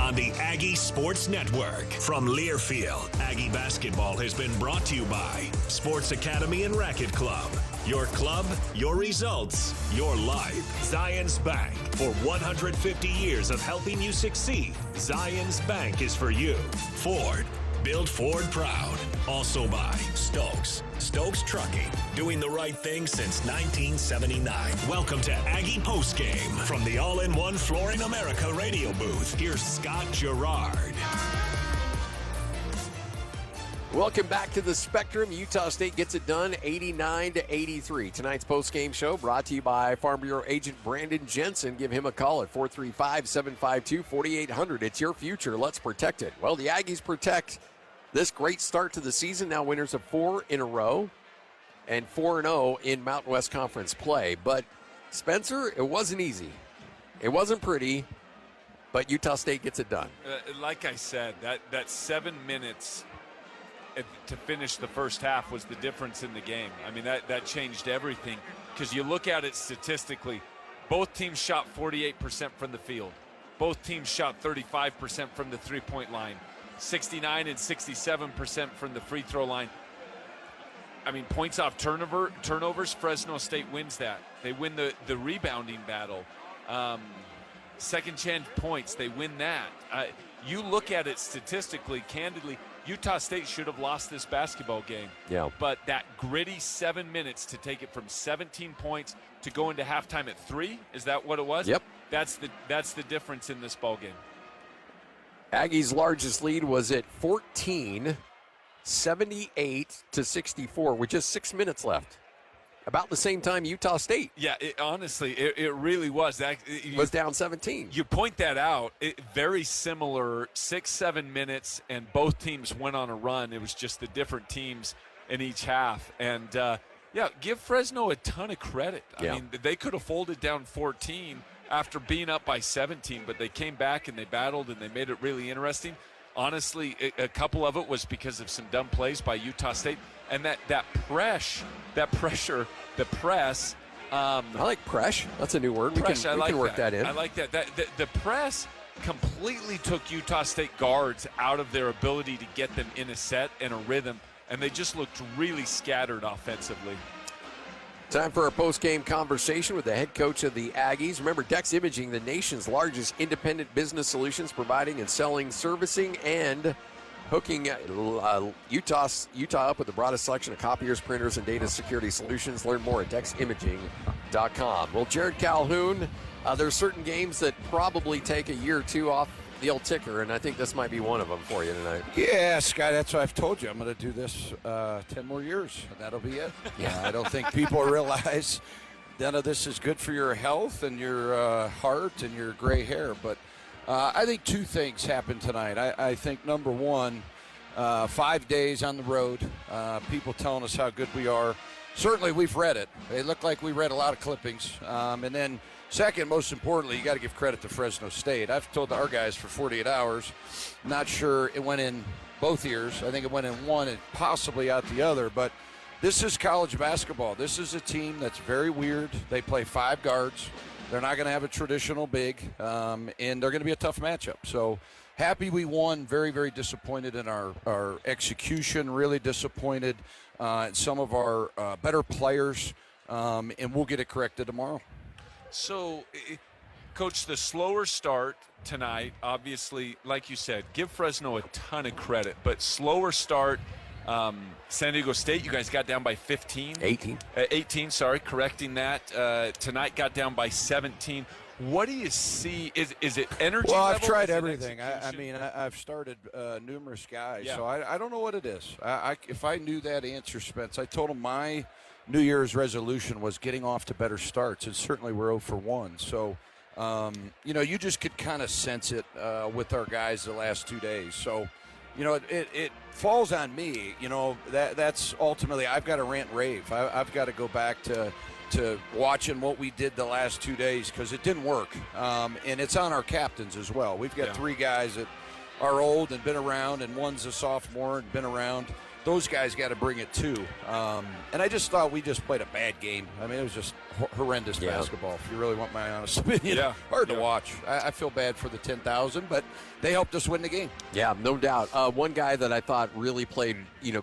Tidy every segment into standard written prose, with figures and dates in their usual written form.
on the Aggie Sports Network. From Learfield, Aggie basketball has been brought to you by Sports Academy and Racket Club. Your club, your results, your life. Zions Bank. For 150 years of helping you succeed, Zions Bank is for you. Ford. Build Ford proud. Also by Stokes. Stokes Trucking. Doing the right thing since 1979. Welcome to Aggie Postgame. From the All-in-One Flooring America radio booth, here's Scott Jerrod. Welcome back to the Spectrum. Utah State gets it done 89-83. Tonight's postgame show brought to you by Farm Bureau agent Brandon Jensen. Give him a call at 435-752-4800. It's your future. Let's protect it. Well, the Aggies protect this great start to the season. Now winners of 4 in a row and 4-0 in Mountain West Conference play. But, Spencer, it wasn't easy. It wasn't pretty, but Utah State gets it done. Like I said, that 7 minutes to finish the first half was the difference in the game. I mean, that changed everything because you look at it statistically. Both teams shot 48% from the field. Both teams shot 35% from the three-point line, 69 and 67% from the free throw line. I mean, points off turnovers, Fresno State wins that. They win the rebounding battle. Second chance points, they win that. You look at it statistically, candidly, Utah State should have lost this basketball game. Yeah. But that gritty 7 minutes to take it from 17 points to go into halftime at 3, is that what it was? Yep. That's the difference in this ball game. Aggie's largest lead was at 14, 78-64, with just 6 minutes left. About the same time Utah State. Yeah, honestly, it really was. Was down 17. You point that out. Very similar, 6-7 minutes, and both teams went on a run. It was just the different teams in each half. And, give Fresno a ton of credit. I mean, they could have folded down 14 after being up by 17, but they came back and they battled and they made it really interesting. Honestly, a couple of it was because of some dumb plays by Utah State. And that pressure, the press. I like press. That's a new word. We can work that in. I like that. The press completely took Utah State guards out of their ability to get them in a set and a rhythm, and they just looked really scattered offensively. Time for a post-game conversation with the head coach of the Aggies. Remember, Dex Imaging, the nation's largest independent business solutions, providing and selling, servicing, and hooking Utah up with the broadest selection of copiers, printers, and data security solutions. Learn more at deximaging.com. Well, Jerrod Calhoun, there's certain games that probably take a year or two off the old ticker, and I think this might be one of them for you tonight. Yeah, Scott, that's what I've told you. I'm going to do this 10 more years, and that'll be it. Yeah, I don't think people realize none of this is good for your health and your heart and your gray hair, but I think two things happened tonight. I think, number one, 5 days on the road, people telling us how good we are. Certainly, we've read it. They look like we read a lot of clippings. And then, second, most importantly, you got to give credit to Fresno State. I've told our guys for 48 hours, not sure it went in both ears. I think it went in one and possibly out the other. But this is college basketball. This is a team that's very weird. They play 5 guards. They're not going to have a traditional big, and they're going to be a tough matchup. So happy we won. Very, very disappointed in our execution, really disappointed in some of our better players, and we'll get it corrected tomorrow. So, Coach, the slower start tonight, obviously, like you said, give Fresno a ton of credit, but slower start. San Diego State, you guys got down by 15. 18. 18, sorry, correcting that. Tonight got down by 17. What do you see? Is it energy Well, level? I've tried everything. I've started numerous guys, so I don't know what it is. If I knew that answer, Spence, I told him my New Year's resolution was getting off to better starts, and certainly we're 0 for 1. So, you just could kind of sense it with our guys the last 2 days. So, it falls on me. That's ultimately I've got to rant and rave. I've got to go back to watching what we did the last 2 days because it didn't work. And it's on our captains as well. We've got 3 guys that are old and been around, and one's a sophomore and been around. those guys got to bring it too. And I just thought we just played a bad game. I mean, it was just horrendous basketball, if you really want my honest opinion. Hard to watch. I feel bad for the 10,000, but they helped us win the game. Yeah, no doubt. One guy that I thought really played,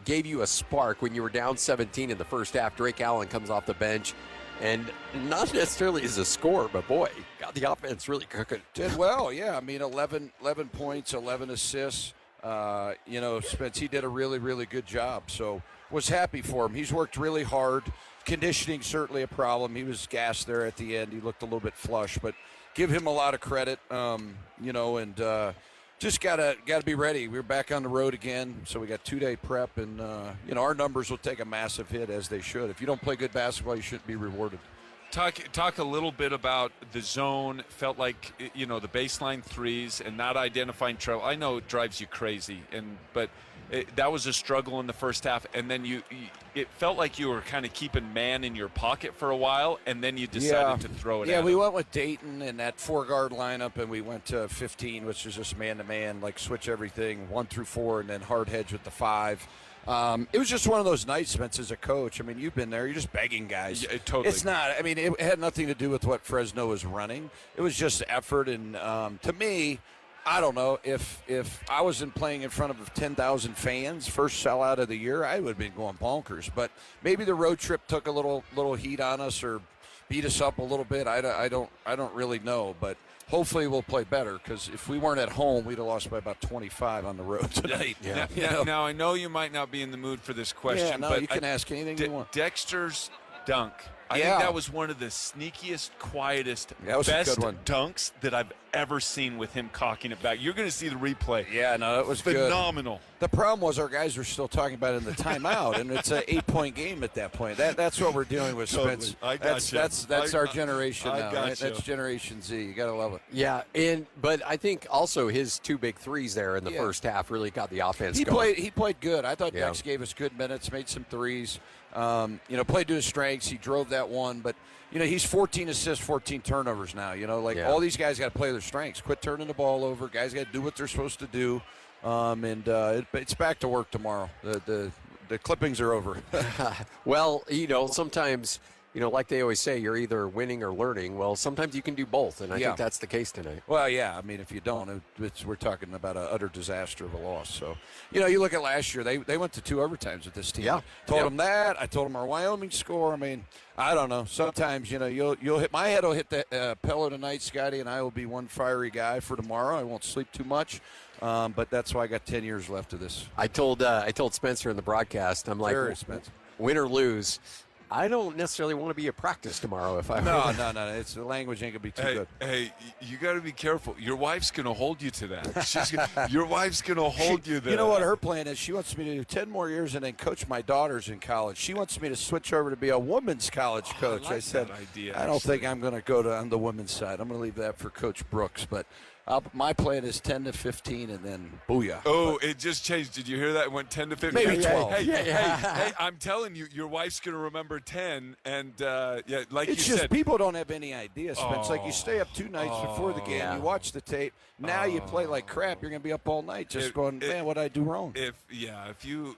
gave you a spark when you were down 17 in the first half, Drake Allen comes off the bench. And not necessarily as a scorer, but boy, got the offense really cooking. Did well, yeah. I mean, 11 points, 11 assists. Spence, he did a really, really good job. So was happy for him. He's worked really hard. Conditioning certainly a problem. He was gassed there at the end. He looked a little bit flush, but give him a lot of credit. Just gotta be ready. We're back on the road again, so we got 2-day prep, and our numbers will take a massive hit, as they should. If you don't play good basketball, you shouldn't be rewarded. Talk a little bit about the zone. Felt like the baseline threes and not identifying trouble. I know it drives you crazy, but that was a struggle in the first half. And then it felt like you were kind of keeping man in your pocket for a while, and then you decided to throw it. Yeah, we went with Dayton in that 4-guard lineup, and we went to 15, which is just man-to-man, like switch everything 1 through 4, and then hard hedge with the 5. It was just one of those nights, Spence, as a coach. I mean, you've been there. You're just begging guys. Yeah, totally. It's not. I mean, it had nothing to do with what Fresno was running. It was just effort. And to me, I don't know, if I wasn't playing in front of 10,000 fans, first sellout of the year, I would have been going bonkers. But maybe the road trip took a little heat on us or beat us up a little bit. I don't really know. But hopefully we'll play better, because if we weren't at home, we'd have lost by about 25 on the road tonight. Now, I know you might not be in the mood for this question, but you can ask anything you want. Dexter's dunk. I think that was one of the sneakiest, quietest, best dunks that I've ever seen with him cocking it back. You're going to see the replay. Yeah, no, it was phenomenal. Good. The problem was our guys were still talking about it in the timeout, and it's an 8-point game at that point. That's what we're dealing with, Spence. I got you. That's our generation now. Right? That's Generation Z. You got to love it. Yeah, but I think also his 2 big threes there in the first half really got the offense going. He played good. I thought Dex gave us good minutes, made some threes. Played to his strengths. He drove that one, but he's 14 assists, 14 turnovers now. All these guys got to play their strengths. Quit turning the ball over. Guys got to do what they're supposed to do. It's back to work tomorrow. The clippings are over. Well, sometimes, like they always say, you're either winning or learning. Well, sometimes you can do both, and I think that's the case tonight. Well, yeah. I mean, if you don't, we're talking about an utter disaster of a loss. So, you look at last year, they went to 2 overtimes with this team. Yeah. Told them that. I told them our Wyoming score. I mean, I don't know. Sometimes, you'll hit – my head will hit the pillow tonight, Scotty, and I will be one fiery guy for tomorrow. I won't sleep too much. But that's why I got 10 years left of this. I told Spencer in the broadcast, I'm like, win or lose, I don't necessarily want to be at practice tomorrow if I No. It's the language ain't gonna be too good. Hey, you got to be careful. Your wife's gonna hold you to that. Your wife's gonna hold you there. You know what her plan is? She wants me to do 10 more years and then coach my daughters in college. She wants me to switch over to be a women's college coach. I said, I don't think I'm going to go on the women's side. I'm going to leave that for Coach Brooks, but. My plan is 10 to 15, and then booyah. Oh, it just changed. Did you hear that? It went 10 to 15. Maybe 12. Hey, I'm telling you, your wife's going to remember 10. And, like it's you just said. People don't have any idea, Spence. Like, you stay up 2 nights before the game. You watch the tape. Now you play like crap. You're going to be up all night just going, man, what did I do wrong? If you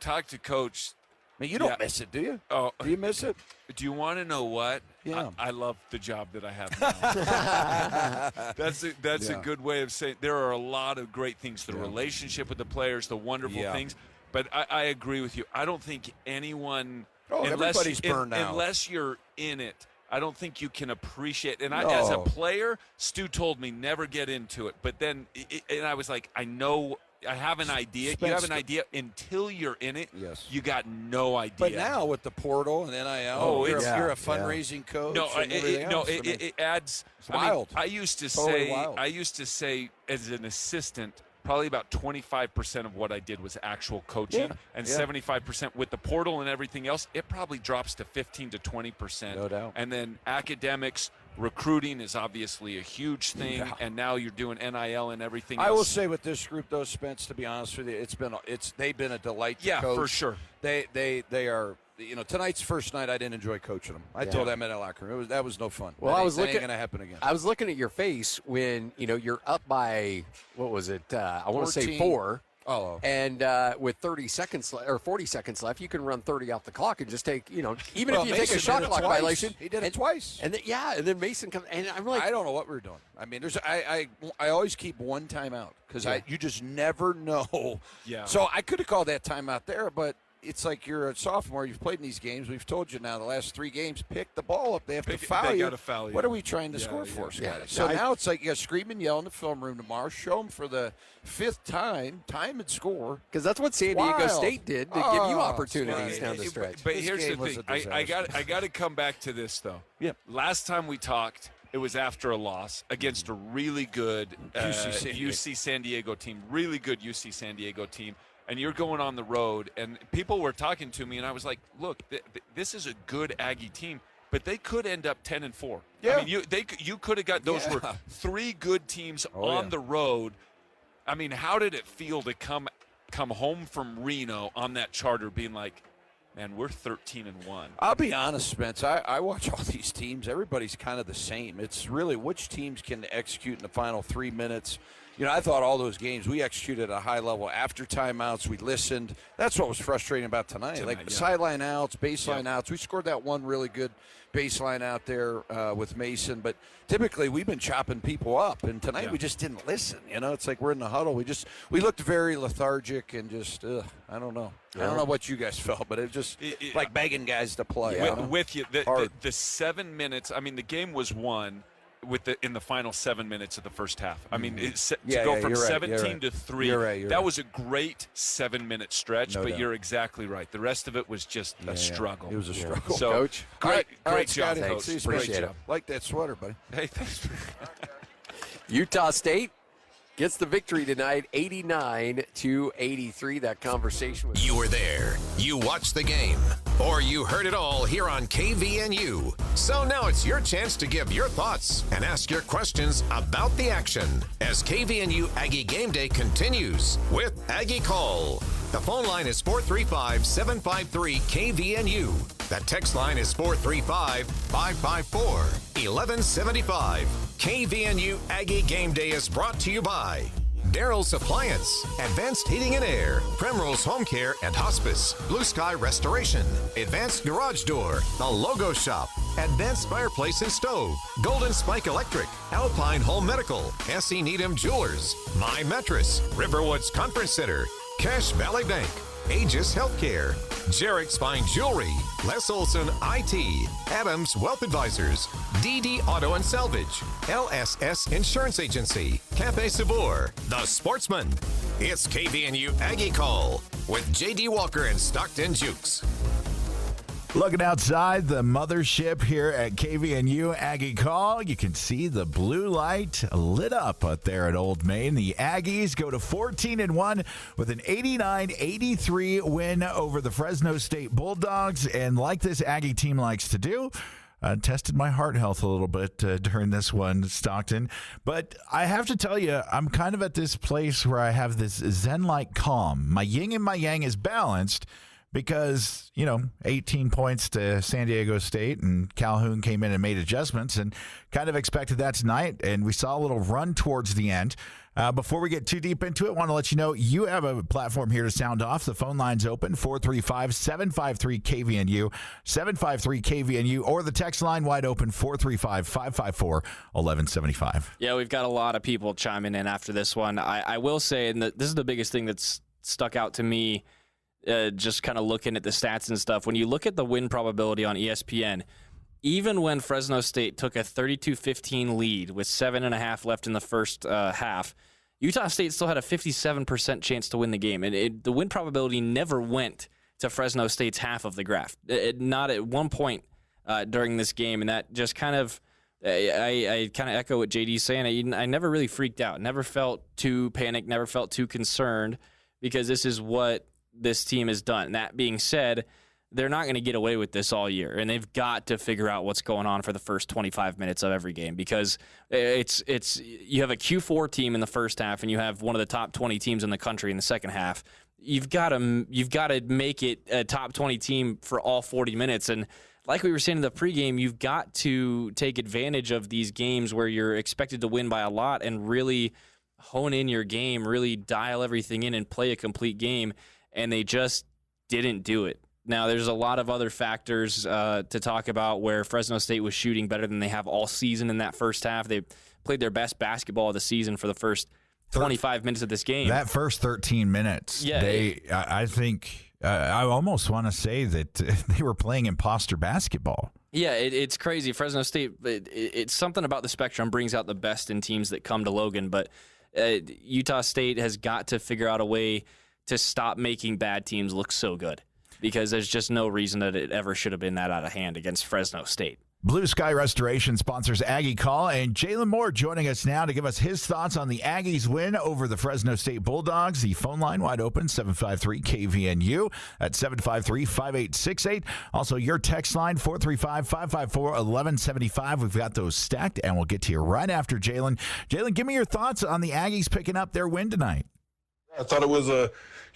talk to Coach. I mean, you don't miss it, do you? Oh, do you miss it? Do you want to know what? Yeah. I love the job that I have now. That's a good way of saying there are a lot of great things. The relationship with the players, the wonderful things. But I agree with you. I don't think anyone everybody's burned out. Unless you're in it, I don't think you can appreciate it. And as a player, Stu told me never get into it. But then and I was like, I know – I have an idea. You have an idea until you're in it. Yes. You got no idea. But now with the portal and NIL, you're a fundraising coach. No, it adds. It's wild. I used to say as an assistant, probably about 25% of what I did was actual coaching, and 75% with the portal and everything else. It probably drops to 15 to 20%. No doubt. And then academics. Recruiting is obviously a huge thing, and now you're doing NIL and everything else. I will say with this group, though, Spence, to be honest with you, they've been a delight to coach. Yeah, for sure. They are. Tonight's first night, I didn't enjoy coaching them. I told them in the locker room that was no fun. Well, that ain't going to happen again. I was looking at your face when you're up by what was it? I want to say 4. Oh. And with 30 seconds or 40 seconds left, you can run 30 off the clock and just take, even if you Mason take a shot clock violation. He did it twice. And then Mason comes, and I'm like, I don't know what we're doing. I mean, I always keep one timeout because you just never know. Yeah. So I could have called that timeout there, but it's like you're a sophomore. You've played in these games. We've told you now the last 3 games, pick the ball up. They have to foul you. They got to foul you. What are we trying to score for, Scotty? Yeah. So now it's like you got to scream and yell in the film room tomorrow. Show them for the 5th time and score. Because that's what San Diego State did to give you opportunities down the stretch. But This here's game the was thing. a I got to come back to this, though. Yeah. Last time we talked, it was after a loss against a really good UC San Diego team. Really good UC San Diego team. And you're going on the road, and people were talking to me, and I was like, look, this is a good Aggie team, but they could end up 10-4. Yeah. I mean, you could have got – those were 3 good teams on the road. I mean, how did it feel to come home from Reno on that charter being like, man, we're 13-1? I'll be honest, Spence. I watch all these teams. Everybody's kind of the same. It's really which teams can execute in the final 3 minutes. I thought all those games we executed at a high level. After timeouts, we listened. That's what was frustrating about tonight. Like sideline outs, baseline outs. We scored that one really good baseline out there with Mason. But typically we've been chopping people up. And tonight we just didn't listen. It's like we're in the huddle. We looked very lethargic and just, I don't know. I don't know what you guys felt, but it just like begging guys to play. With you. The 7 minutes, I mean, the game was won in the final 7 minutes of the first half. I mean, to go from 17 to 3, that was a great 7-minute stretch, but you're exactly right. The rest of it was just a struggle. It was a struggle. So, Coach. Great job, Thanks. Coach. Appreciate it. Like that sweater, buddy. Hey, thanks. Utah State gets the victory tonight, 89-83. That conversation was. You were there. You watched the game. Or you heard it all here on KVNU. So now it's your chance to give your thoughts and ask your questions about the action as KVNU Aggie Game Day continues with Aggie Call. The phone line is 435-753-KVNU. The text line is 435-554-1175. KVNU Aggie Game Day is brought to you by Daryl's Appliance, Advanced Heating and Air, Primrose Home Care and Hospice, Blue Sky Restoration, Advanced Garage Door, The Logo Shop, Advanced Fireplace and Stove, Golden Spike Electric, Alpine Home Medical, S.E. Needham Jewelers, My Mattress, Riverwoods Conference Center, Cash Valley Bank, Aegis Healthcare, Jarrett's Fine Jewelry, Les Olson IT, Adams Wealth Advisors, DD Auto and Salvage, LSS Insurance Agency, Cafe Sabor, The Sportsman. It's KVNU Aggie Call with J.D. Walker and Stockton Jukes. Looking outside the mothership here at KVNU Aggie Call, you can see the blue light lit up out there at Old Main. The Aggies go to 14-1 with an 89-83 win over the Fresno State Bulldogs. And like this Aggie team likes to do, tested my heart health a little bit during this one, Stockton. But I have to tell you, I'm kind of at this place where I have this zen-like calm. My yin and my yang is balanced. Because, 18 points to San Diego State, and Calhoun came in and made adjustments and kind of expected that tonight, and we saw a little run towards the end. Before we get too deep into it, I want to let you know you have a platform here to sound off. The phone line's open, 435-753-KVNU, 753-KVNU, or the text line wide open, 435-554-1175. Yeah, we've got a lot of people chiming in after this one. I will say, and this is the biggest thing that's stuck out to me, just kind of looking at the stats and stuff. When you look at the win probability on ESPN, even when Fresno State took a 32-15 lead with 7.5 left in the first half, Utah State still had a 57% chance to win the game. And the win probability never went to Fresno State's half of the graph. Not at one point during this game. And that just kind of, I kind of echo what JD's saying. I never really freaked out, never felt too panicked, never felt too concerned, because this is what this team has done. That being said, they're not going to get away with this all year, and they've got to figure out what's going on for the first 25 minutes of every game, because it's you have a Q4 team in the first half, and you have one of the top 20 teams in the country in the second half. You've got to make it a top 20 team for all 40 minutes, and like we were saying in the pregame, you've got to take advantage of these games where you're expected to win by a lot and really hone in your game, really dial everything in and play a complete game, and they just didn't do it. Now, there's a lot of other factors to talk about where Fresno State was shooting better than they have all season in that first half. They played their best basketball of the season for the first 25 minutes of this game. That first 13 minutes, I think I almost want to say that they were playing imposter basketball. Yeah, it's crazy. Fresno State, it's something about the Spectrum brings out the best in teams that come to Logan, but Utah State has got to figure out a way to stop making bad teams look so good, because there's just no reason that it ever should have been that out of hand against Fresno State. Blue Sky Restoration sponsors Aggie Call, and Jalen Moore joining us now to give us his thoughts on the Aggies' win over the Fresno State Bulldogs. The phone line wide open, 753-KVNU at 753-5868. Also, your text line, 435-554-1175. We've got those stacked, and we'll get to you right after Jalen. Jalen, give me your thoughts on the Aggies picking up their win tonight. I thought it was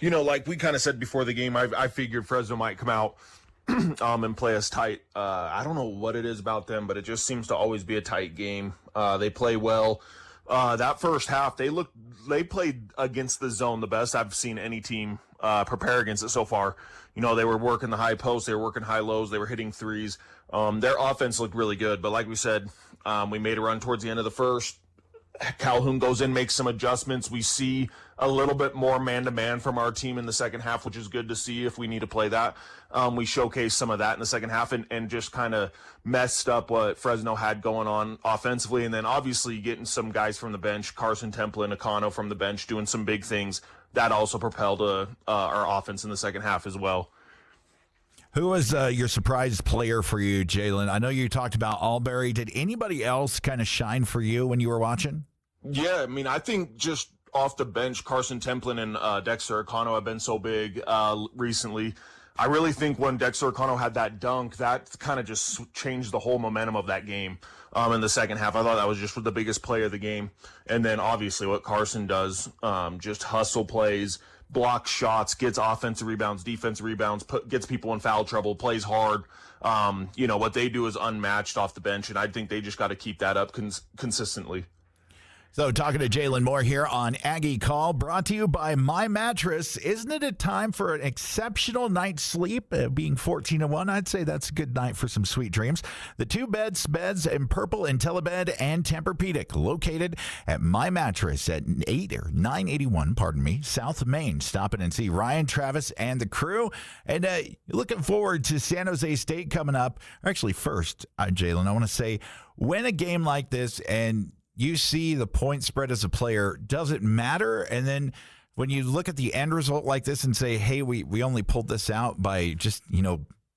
like we kind of said before the game, I figured Fresno might come out and play us tight. I don't know what it is about them, but it just seems to always be a tight game. They play well. That first half, they played against the zone the best I've seen any team prepare against it so far. They were working the high post, they were working high lows, they were hitting threes. Their offense looked really good, but like we said, we made a run towards the end of the first. Calhoun goes in, makes some adjustments. We see a little bit more man-to-man from our team in the second half, which is good to see if we need to play that. We showcased some of that in the second half and just kind of messed up what Fresno had going on offensively. And then obviously getting some guys from the bench, Karson Templin, Akano from the bench, doing some big things. That also propelled our offense in the second half as well. Who was your surprise player for you, Jalen? I know you talked about Albury. Did anybody else kind of shine for you when you were watching? Yeah, I think just off the bench, Karson Templin and Dexter Akano have been so big recently. I really think when Dexter Akano had that dunk, that kind of just changed the whole momentum of that game in the second half. I thought that was just the biggest play of the game. And then obviously what Karson does, just hustle plays, blocks shots, gets offensive rebounds, defensive rebounds, gets people in foul trouble, plays hard. What they do is unmatched off the bench, and I think they just got to keep that up consistently. So talking to Jalen Moore here on Aggie Call, brought to you by My Mattress. Isn't it a time for an exceptional night's sleep? Being 14-1, I'd say that's a good night for some sweet dreams. The two beds in purple IntelliBed and Tempur-Pedic, located at My Mattress at 981, South Main. Stop in and see Ryan, Travis, and the crew. And looking forward to San Jose State coming up. Actually, first, Jalen, I want to say, win a game like this and you see the point spread as a player, does it matter? And then when you look at the end result like this and say, hey, we only pulled this out by just,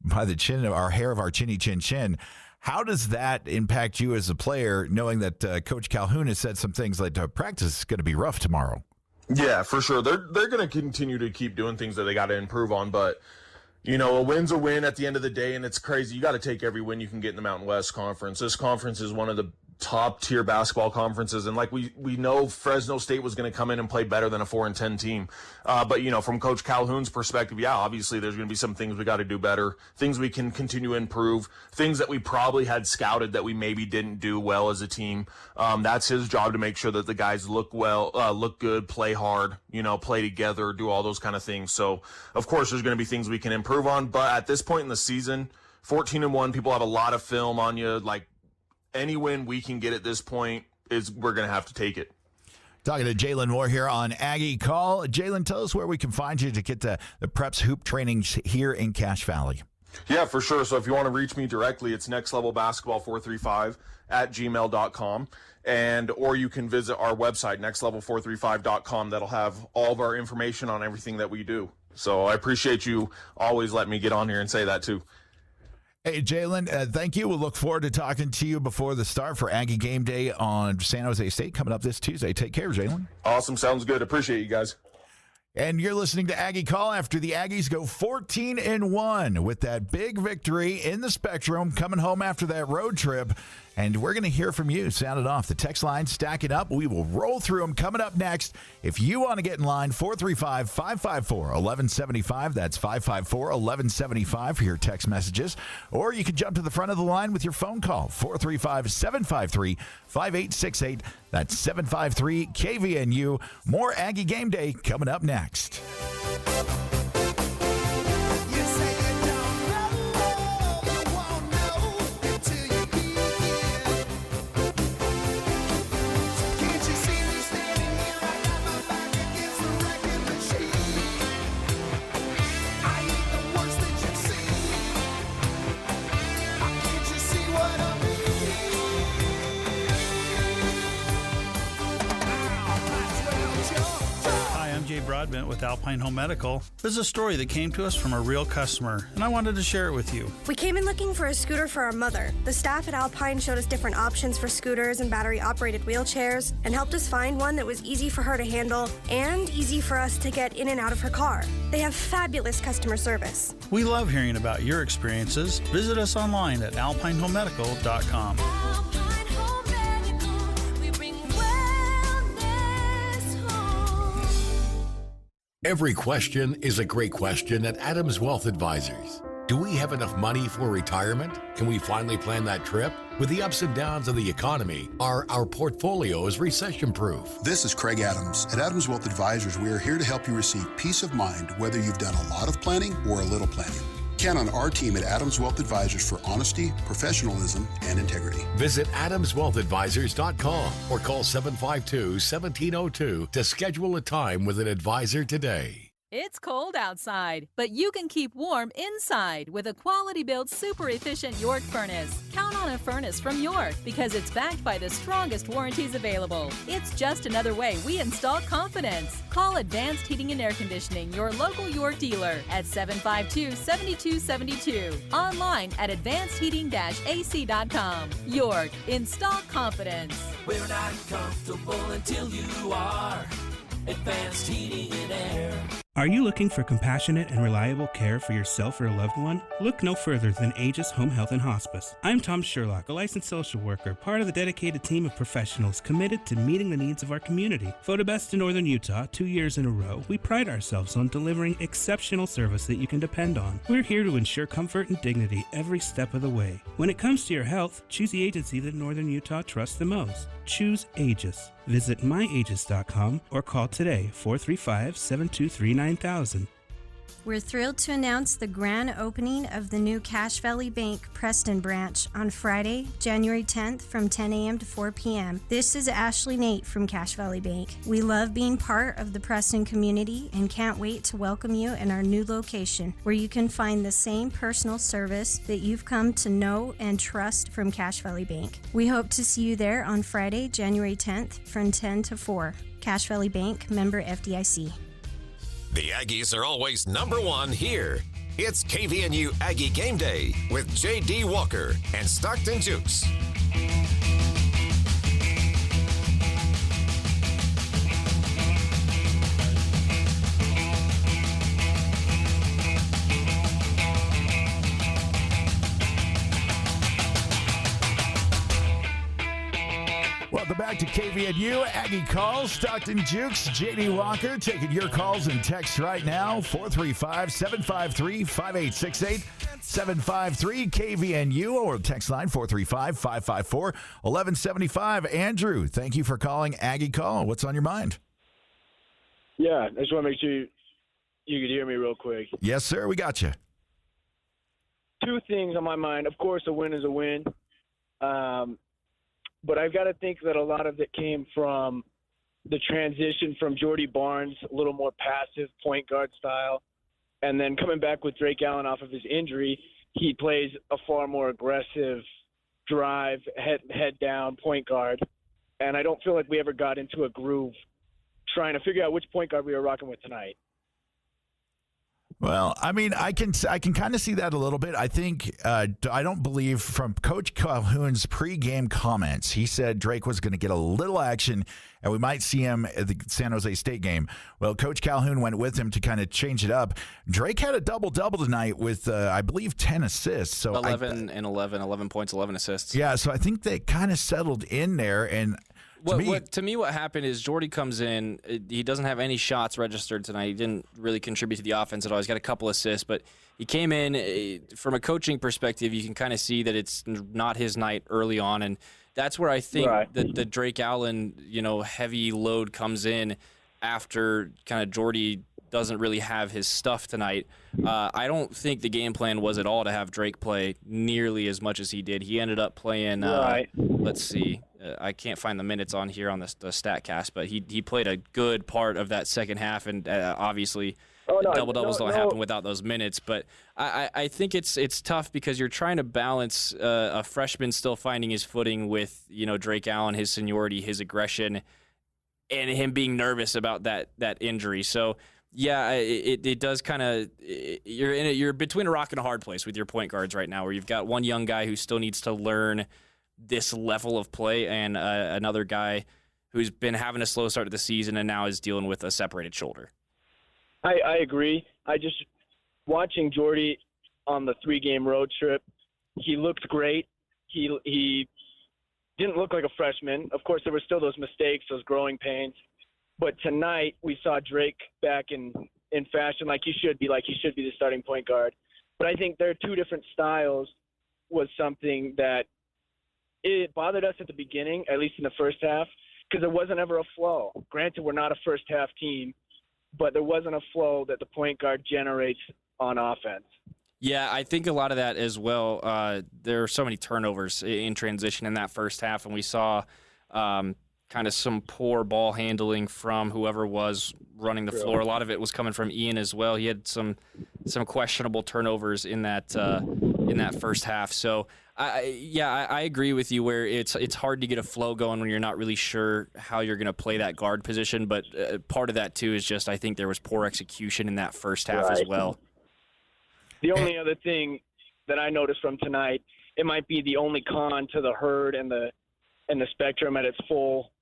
by the chin of our hair of our chinny chin chin, how does that impact you as a player, knowing that Coach Calhoun has said some things like practice is going to be rough tomorrow? Yeah, for sure. They're going to continue to keep doing things that they got to improve on, but a win's a win at the end of the day, and it's crazy. You got to take every win you can get in the Mountain West Conference. This conference is one of the top tier basketball conferences, and like we know Fresno State was going to come in and play better than a 4-10 team, but from Coach Calhoun's perspective, obviously there's going to be some things we got to do better, things we can continue to improve, things that we probably had scouted that we maybe didn't do well as a team. That's his job, to make sure that the guys look good, play hard, play together, do all those kind of things. So of course there's going to be things we can improve on, but at this point in the season, 14-1, people have a lot of film on you. Like, any win we can get at this point we're going to have to take it. Talking to Jalen Moore here on Aggie Call. Jalen, tell us where we can find you to get the Preps Hoop trainings here in Cache Valley. Yeah, for sure. So if you want to reach me directly, it's nextlevelbasketball435@gmail.com. Or you can visit our website, nextlevel435.com. That'll have all of our information on everything that we do. So I appreciate you always letting me get on here and say that too. Hey, Jalen, thank you. We'll look forward to talking to you before the start for Aggie Game Day on San Jose State coming up this Tuesday. Take care, Jalen. Awesome. Sounds good. Appreciate you guys. And you're listening to Aggie Call after the Aggies go 14-1 with that big victory in the Spectrum, coming home after that road trip. and we're going to hear from you. Sound it off. The text line, stack it up. We will roll through them coming up next. If you want to get in line, 435-554-1175. That's 554-1175 for your text messages. Or you can jump to the front of the line with your phone call, 435-753-5868. That's 753-KVNU. More Aggie Game Day coming up next. Broadbent with Alpine Home Medical. There's a story that came to us from a real customer, and I wanted to share it with you. We came in looking for a scooter for our mother. The staff at Alpine showed us different options for scooters and battery-operated wheelchairs and helped us find one that was easy for her to handle and easy for us to get in and out of her car. They have fabulous customer service. We love hearing about your experiences. Visit us online at alpinehomemedical.com. Every question is a great question at Adams Wealth Advisors. Do we have enough money for retirement? Can we finally plan that trip? With the ups and downs of the economy, are our portfolios recession-proof? This is Craig Adams. At Adams Wealth Advisors, we are here to help you receive peace of mind, whether you've done a lot of planning or a little planning. Count on our team at Adams Wealth Advisors for honesty, professionalism, and integrity. Visit adamswealthadvisors.com or call 752-1702 to schedule a time with an advisor today. It's cold outside, but you can keep warm inside with a quality-built, super-efficient York furnace. Count on a furnace from York because it's backed by the strongest warranties available. It's just another way we install confidence. Call Advanced Heating and Air Conditioning, your local York dealer, at 752-7272. Online at advancedheating-ac.com. York, install confidence. We're not comfortable until you are. Advanced Heating and Air. Are you looking for compassionate and reliable care for yourself or a loved one? Look no further than Aegis Home Health and Hospice. I'm Tom Sherlock, a licensed social worker, part of the dedicated team of professionals committed to meeting the needs of our community. Voted best in Northern Utah 2 years in a row, we pride ourselves on delivering exceptional service that you can depend on. We're here to ensure comfort and dignity every step of the way. When it comes to your health, choose the agency that Northern Utah trusts the most. Choose Aegis. Visit myaegis.com or call today 435-723-9000. We're thrilled to announce the grand opening of the new Cache Valley Bank Preston branch on Friday, January 10th from 10 a.m. to 4 p.m. This is Ashley Nate from Cache Valley Bank. We love being part of the Preston community and can't wait to welcome you in our new location where you can find the same personal service that you've come to know and trust from Cache Valley Bank. We hope to see you there on Friday, January 10th from 10 to 4. Cache Valley Bank, member FDIC. The Aggies are always number one here. It's KVNU Aggie Game Day with J.D. Walker and Stockton Jukes. Welcome back to KVNU Aggie Calls. Stockton Jukes, J.D. Walker, taking your calls and texts right now. 435-753-5868, 753-KVNU, or text line 435-554-1175. Andrew, thank you for calling Aggie Call. What's on your mind? Yeah, I just want to make sure you could hear me real quick. Yes, sir. We got you. Two things on my mind. Of course, a win is a win. But I've got to think that a lot of it came from the transition from Jordy Barnes, a little more passive point guard style, and then coming back with Drake Allen off of his injury, he plays a far more aggressive drive, head down point guard. And I don't feel like we ever got into a groove trying to figure out which point guard we were rocking with tonight. Well, I mean, I can kind of see that a little bit. I think I don't believe from Coach Calhoun's pregame comments, he said Drake was going to get a little action and we might see him at the San José State game. Well, Coach Calhoun went with him to kind of change it up. Drake had a double-double tonight with, I believe, 10 assists. So 11 points, 11 assists. Yeah, so I think they kind of settled in there. And to me, what happened is Jordy comes in. He doesn't have any shots registered tonight. He didn't really contribute to the offense at all. He's got a couple assists, but he came in from a coaching perspective. You can kind of see that it's not his night early on, and that's where I think that the Drake Allen, heavy load comes in after kind of Jordy doesn't really have his stuff tonight. I don't think the game plan was at all to have Drake play nearly as much as he did. He ended up playing, let's see, I can't find the minutes on here on the StatCast, but he played a good part of that second half, and obviously double-doubles don't happen without those minutes. But I think it's tough because you're trying to balance a freshman still finding his footing with, Drake Allen, his seniority, his aggression, and him being nervous about that injury. So, yeah, it does kind of you're between a rock and a hard place with your point guards right now, where you've got one young guy who still needs to learn this level of play and another guy who's been having a slow start to the season and now is dealing with a separated shoulder. I agree. Watching Jordy on the 3-game road trip, he looked great. He didn't look like a freshman. Of course, there were still those mistakes, those growing pains. But tonight we saw Drake back in fashion like he should be the starting point guard. But I think their two different styles was something that it bothered us at the beginning, at least in the first half, because there wasn't ever a flow. Granted, we're not a first-half team, but there wasn't a flow that the point guard generates on offense. Yeah, I think a lot of that as well. There are so many turnovers in transition in that first half, and we saw kind of some poor ball handling from whoever was running the floor. A lot of it was coming from Ian as well. He had some questionable turnovers in that first half. So, I agree with you where it's hard to get a flow going when you're not really sure how you're going to play that guard position. But part of that, too, is just I think there was poor execution in that first half as well. The only other thing that I noticed from tonight, it might be the only con to the herd and the Spectrum at its full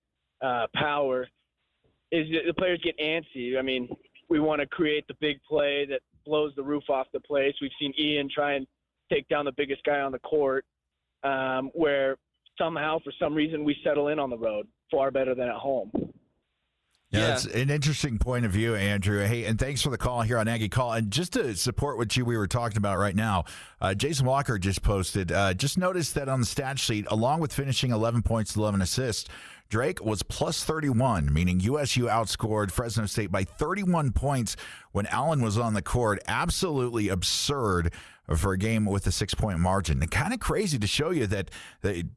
power, is the players get antsy. I mean, we want to create the big play that blows the roof off the place. We've seen Ian try and take down the biggest guy on the court, where somehow, for some reason, we settle in on the road far better than at home. Yeah, that's an interesting point of view, Andrew. Hey, and thanks for the call here on Aggie Call. And just to support what we were talking about right now, Jason Walker just posted, just noticed that on the stat sheet, along with finishing 11 points, 11 assists, Drake was plus 31, meaning USU outscored Fresno State by 31 points when Allen was on the court. Absolutely absurd for a game with a 6-point margin. And kind of crazy to show you that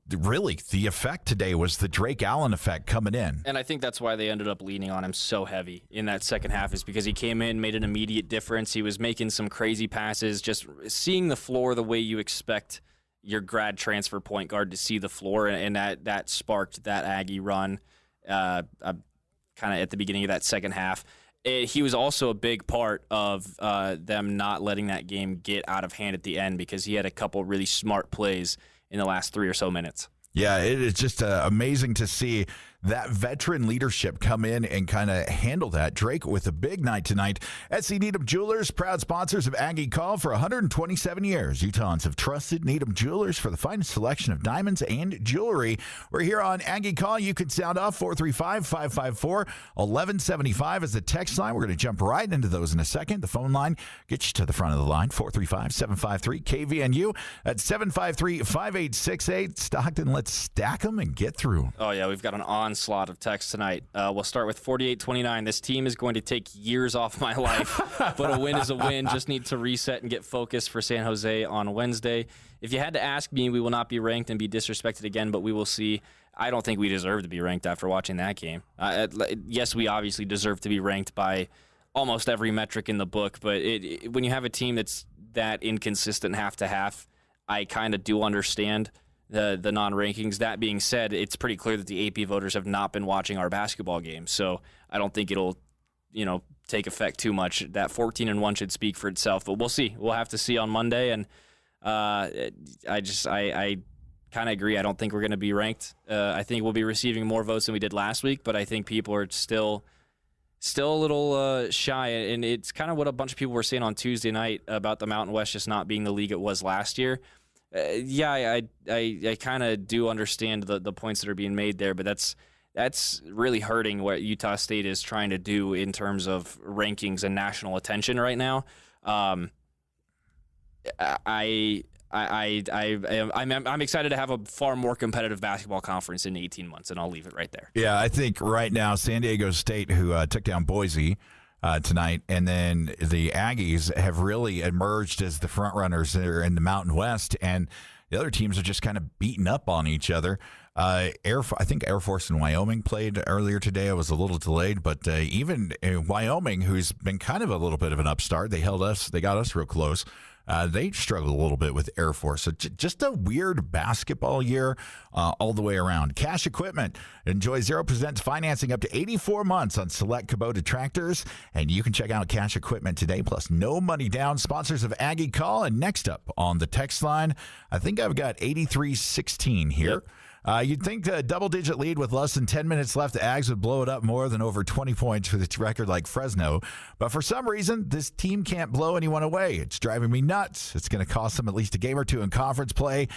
really the effect today was the Drake Allen effect coming in. And I think that's why they ended up leaning on him so heavy in that second half, is because he came in, made an immediate difference. He was making some crazy passes, just seeing the floor the way you expect your grad transfer point guard to see the floor, and that sparked that Aggie run kind of at the beginning of that second half. He was also a big part of them not letting that game get out of hand at the end, because he had a couple really smart plays in the last 3 or so minutes. Yeah, it is just amazing to see that veteran leadership come in and kind of handle that. Drake with a big night tonight. SC Needham Jewelers, proud sponsors of Aggie Call for 127 years. Utahns have trusted Needham Jewelers for the finest selection of diamonds and jewelry. We're here on Aggie Call. You can sound off 435-554-1175 as the text line. We're going to jump right into those in a second. The phone line gets you to the front of the line, 435-753-KVNU at 753-5868. Stockton, let's stack them and get through. Oh, yeah, we've got an onslaught of text tonight. We'll start with 4829. This team is going to take years off my life, but a win is a win. Just need to reset and get focused for San Jose on Wednesday. If you had to ask me, we will not be ranked and be disrespected again, but we will see. I don't think we deserve to be ranked after watching that game. Yes, we obviously deserve to be ranked by almost every metric in the book, but when you have a team that's that inconsistent half to half, I kind of do understand the non-rankings. That being said, it's pretty clear that the AP voters have not been watching our basketball games, so I don't think it'll take effect too much. That 14-1 should speak for itself, but we'll see. We'll have to see on Monday, and I kind of agree. I don't think we're going to be ranked. I think we'll be receiving more votes than we did last week, but I think people are still a little shy, and it's kind of what a bunch of people were saying on Tuesday night about the Mountain West just not being the league it was last year. I kind of do understand the points that are being made there, but that's really hurting what Utah State is trying to do in terms of rankings and national attention right now. I'm excited to have a far more competitive basketball conference in 18 months, and I'll leave it right there. Yeah, I think right now San Diego State, who took down Boise tonight, and then the Aggies have really emerged as the front runners there in the Mountain West, and the other teams are just kind of beating up on each other. I think Air Force and Wyoming played earlier today. I was a little delayed, but even Wyoming, who's been kind of a little bit of an upstart, they got us real close. They struggled a little bit with Air Force. So just a weird basketball year all the way around. Cash Equipment. Enjoy 0% financing up to 84 months on select Kubota tractors. And you can check out Cash Equipment today, plus no money down. Sponsors of Aggie Call. And next up on the text line, I think I've got 8316 here. Yep. You'd think a double-digit lead with less than 10 minutes left, the Ags would blow it up more than over 20 points with its record like Fresno. But for some reason, this team can't blow anyone away. It's driving me nuts. It's going to cost them at least a game or two in conference play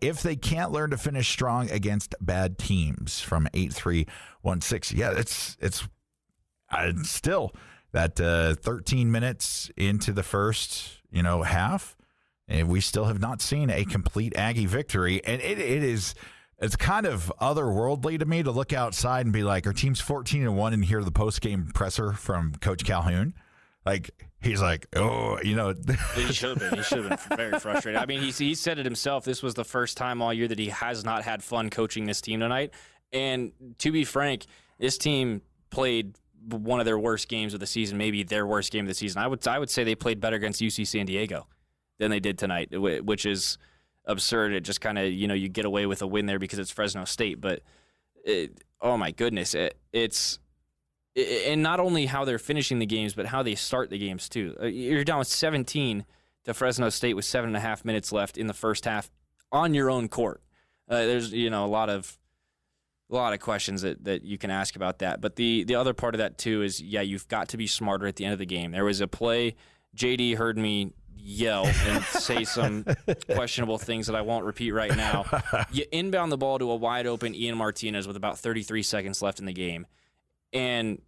if they can't learn to finish strong against bad teams. From 8316. Yeah, it's still that 13 minutes into the first half, and we still have not seen a complete Aggie victory. And it's kind of otherworldly to me to look outside and be like, our team's 14-1 and hear the post-game presser from Coach Calhoun. Like, he's like, He should have been. He should have been very frustrated. I mean, he said it himself. This was the first time all year that he has not had fun coaching this team tonight. And to be frank, this team played one of their worst games of the season, maybe their worst game of the season. I would say they played better against UC San Diego than they did tonight, which is absurd. It just kind of, you get away with a win there because it's Fresno State, but oh my goodness, it's and not only how they're finishing the games, but how they start the games too. You're down with 17 to Fresno State with 7.5 minutes left in the first half on your own court. There's a lot of questions that you can ask about that, but the other part of that too is you've got to be smarter at the end of the game. There was a play, JD heard me yell and say some questionable things that I won't repeat right now. You inbound the ball to a wide open Ian Martinez with about 33 seconds left in the game, and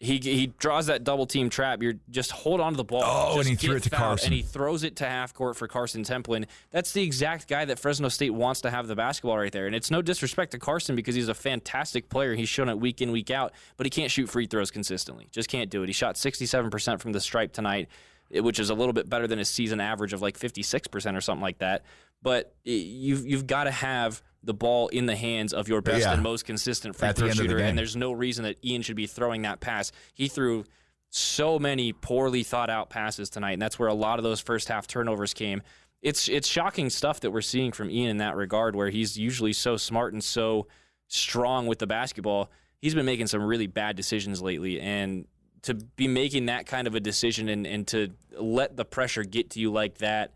he draws that double team trap. You're just hold on to the ball. And he threw it to Karson. And he throws it to half court for Karson Templin. That's the exact guy that Fresno State wants to have the basketball right there. And it's no disrespect to Karson because he's a fantastic player. He's shown it week in, week out, but he can't shoot free throws consistently. Just can't do it. He shot 67% from the stripe tonight, which is a little bit better than his season average of like 56% or something like that. But you've got to have the ball in the hands of your best and most consistent free throw shooter, and there's no reason that Ian should be throwing that pass. He threw so many poorly thought-out passes tonight, and that's where a lot of those first-half turnovers came. It's shocking stuff that we're seeing from Ian in that regard, where he's usually so smart and so strong with the basketball. He's been making some really bad decisions lately, and to be making that kind of a decision and to let the pressure get to you like that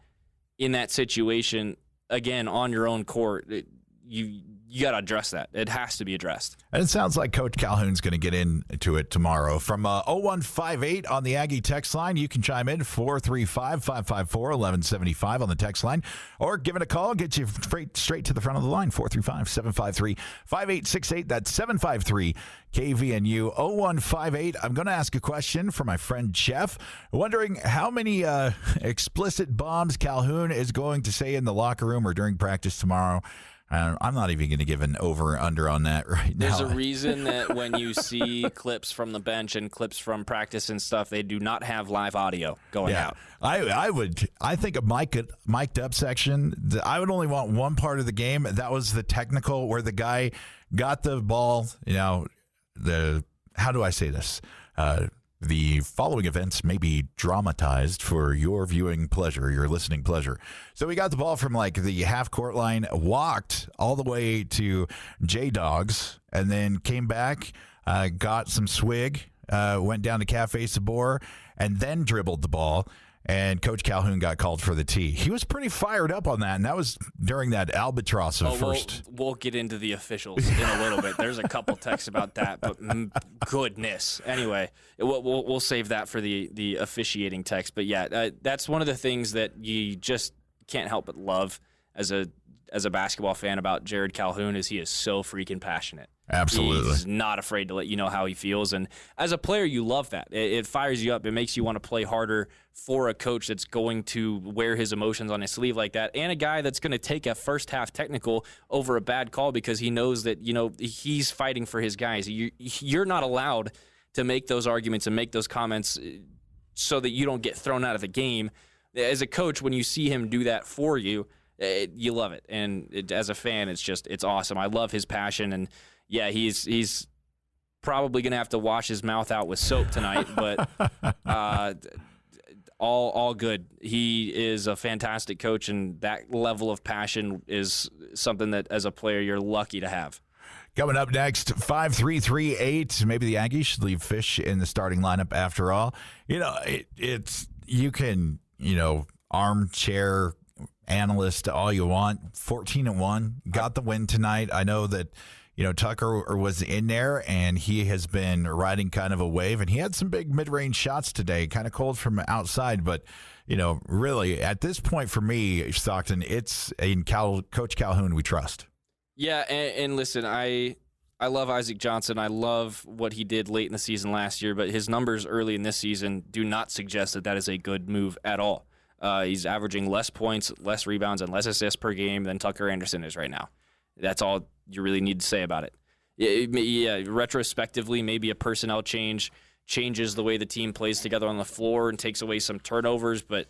in that situation, again, on your own court, you got to address that. It has to be addressed. And it sounds like Coach Calhoun's going to get into it tomorrow. From 0158 on the Aggie text line, you can chime in 435-554-1175 on the text line, or give it a call, get you straight to the front of the line, 435-753-5868. That's 753 KVNU 0158. I'm going to ask a question for my friend Jeff, wondering how many explicit bombs Calhoun is going to say in the locker room or during practice tomorrow. I'm not even going to give an over-under on that right now. There's a reason that when you see clips from the bench and clips from practice and stuff, they do not have live audio going out. I think a mic'd up section, I would only want one part of the game. That was the technical where the guy got the ball, how do I say this? The following events may be dramatized for your viewing pleasure, your listening pleasure. So we got the ball from like the half-court line, walked all the way to J-Dogs, and then came back, got some swig, went down to Cafe Sabor and then dribbled the ball, and Coach Calhoun got called for the tee. He was pretty fired up on that, and that was during that albatross of first. We'll get into the officials in a little bit. There's a couple texts about that, but goodness. Anyway, we'll save that for the officiating text. But, yeah, that's one of the things that you just can't help but love as a basketball fan about Jerrod Calhoun is he is so freaking passionate. Absolutely. He's not afraid to let you know how he feels. And as a player, you love that. It fires you up. It makes you want to play harder for a coach that's going to wear his emotions on his sleeve like that, and a guy that's going to take a first-half technical over a bad call because he knows that, he's fighting for his guys. You're not allowed to make those arguments and make those comments so that you don't get thrown out of the game. As a coach, when you see him do that for you, you love it. And as a fan, it's awesome. I love his passion, and yeah, he's probably going to have to wash his mouth out with soap tonight, but all good. He is a fantastic coach, and that level of passion is something that, as a player, you're lucky to have. Coming up next, 5-3-3-8. Maybe the Aggies should leave Fish in the starting lineup after all. You can armchair analyst all you want. 14-1, got the win tonight. I know that Tucker was in there, and he has been riding kind of a wave, and he had some big mid-range shots today, kind of cold from outside. But, really, at this point for me, Stockton, it's in Coach Calhoun we trust. Yeah, and listen, I love Isaac Johnson. I love what he did late in the season last year, but his numbers early in this season do not suggest that is a good move at all. He's averaging less points, less rebounds, and less assists per game than Tucker Anderson is right now. That's all you really need to say about it. Yeah, retrospectively, maybe a personnel change changes the way the team plays together on the floor and takes away some turnovers, but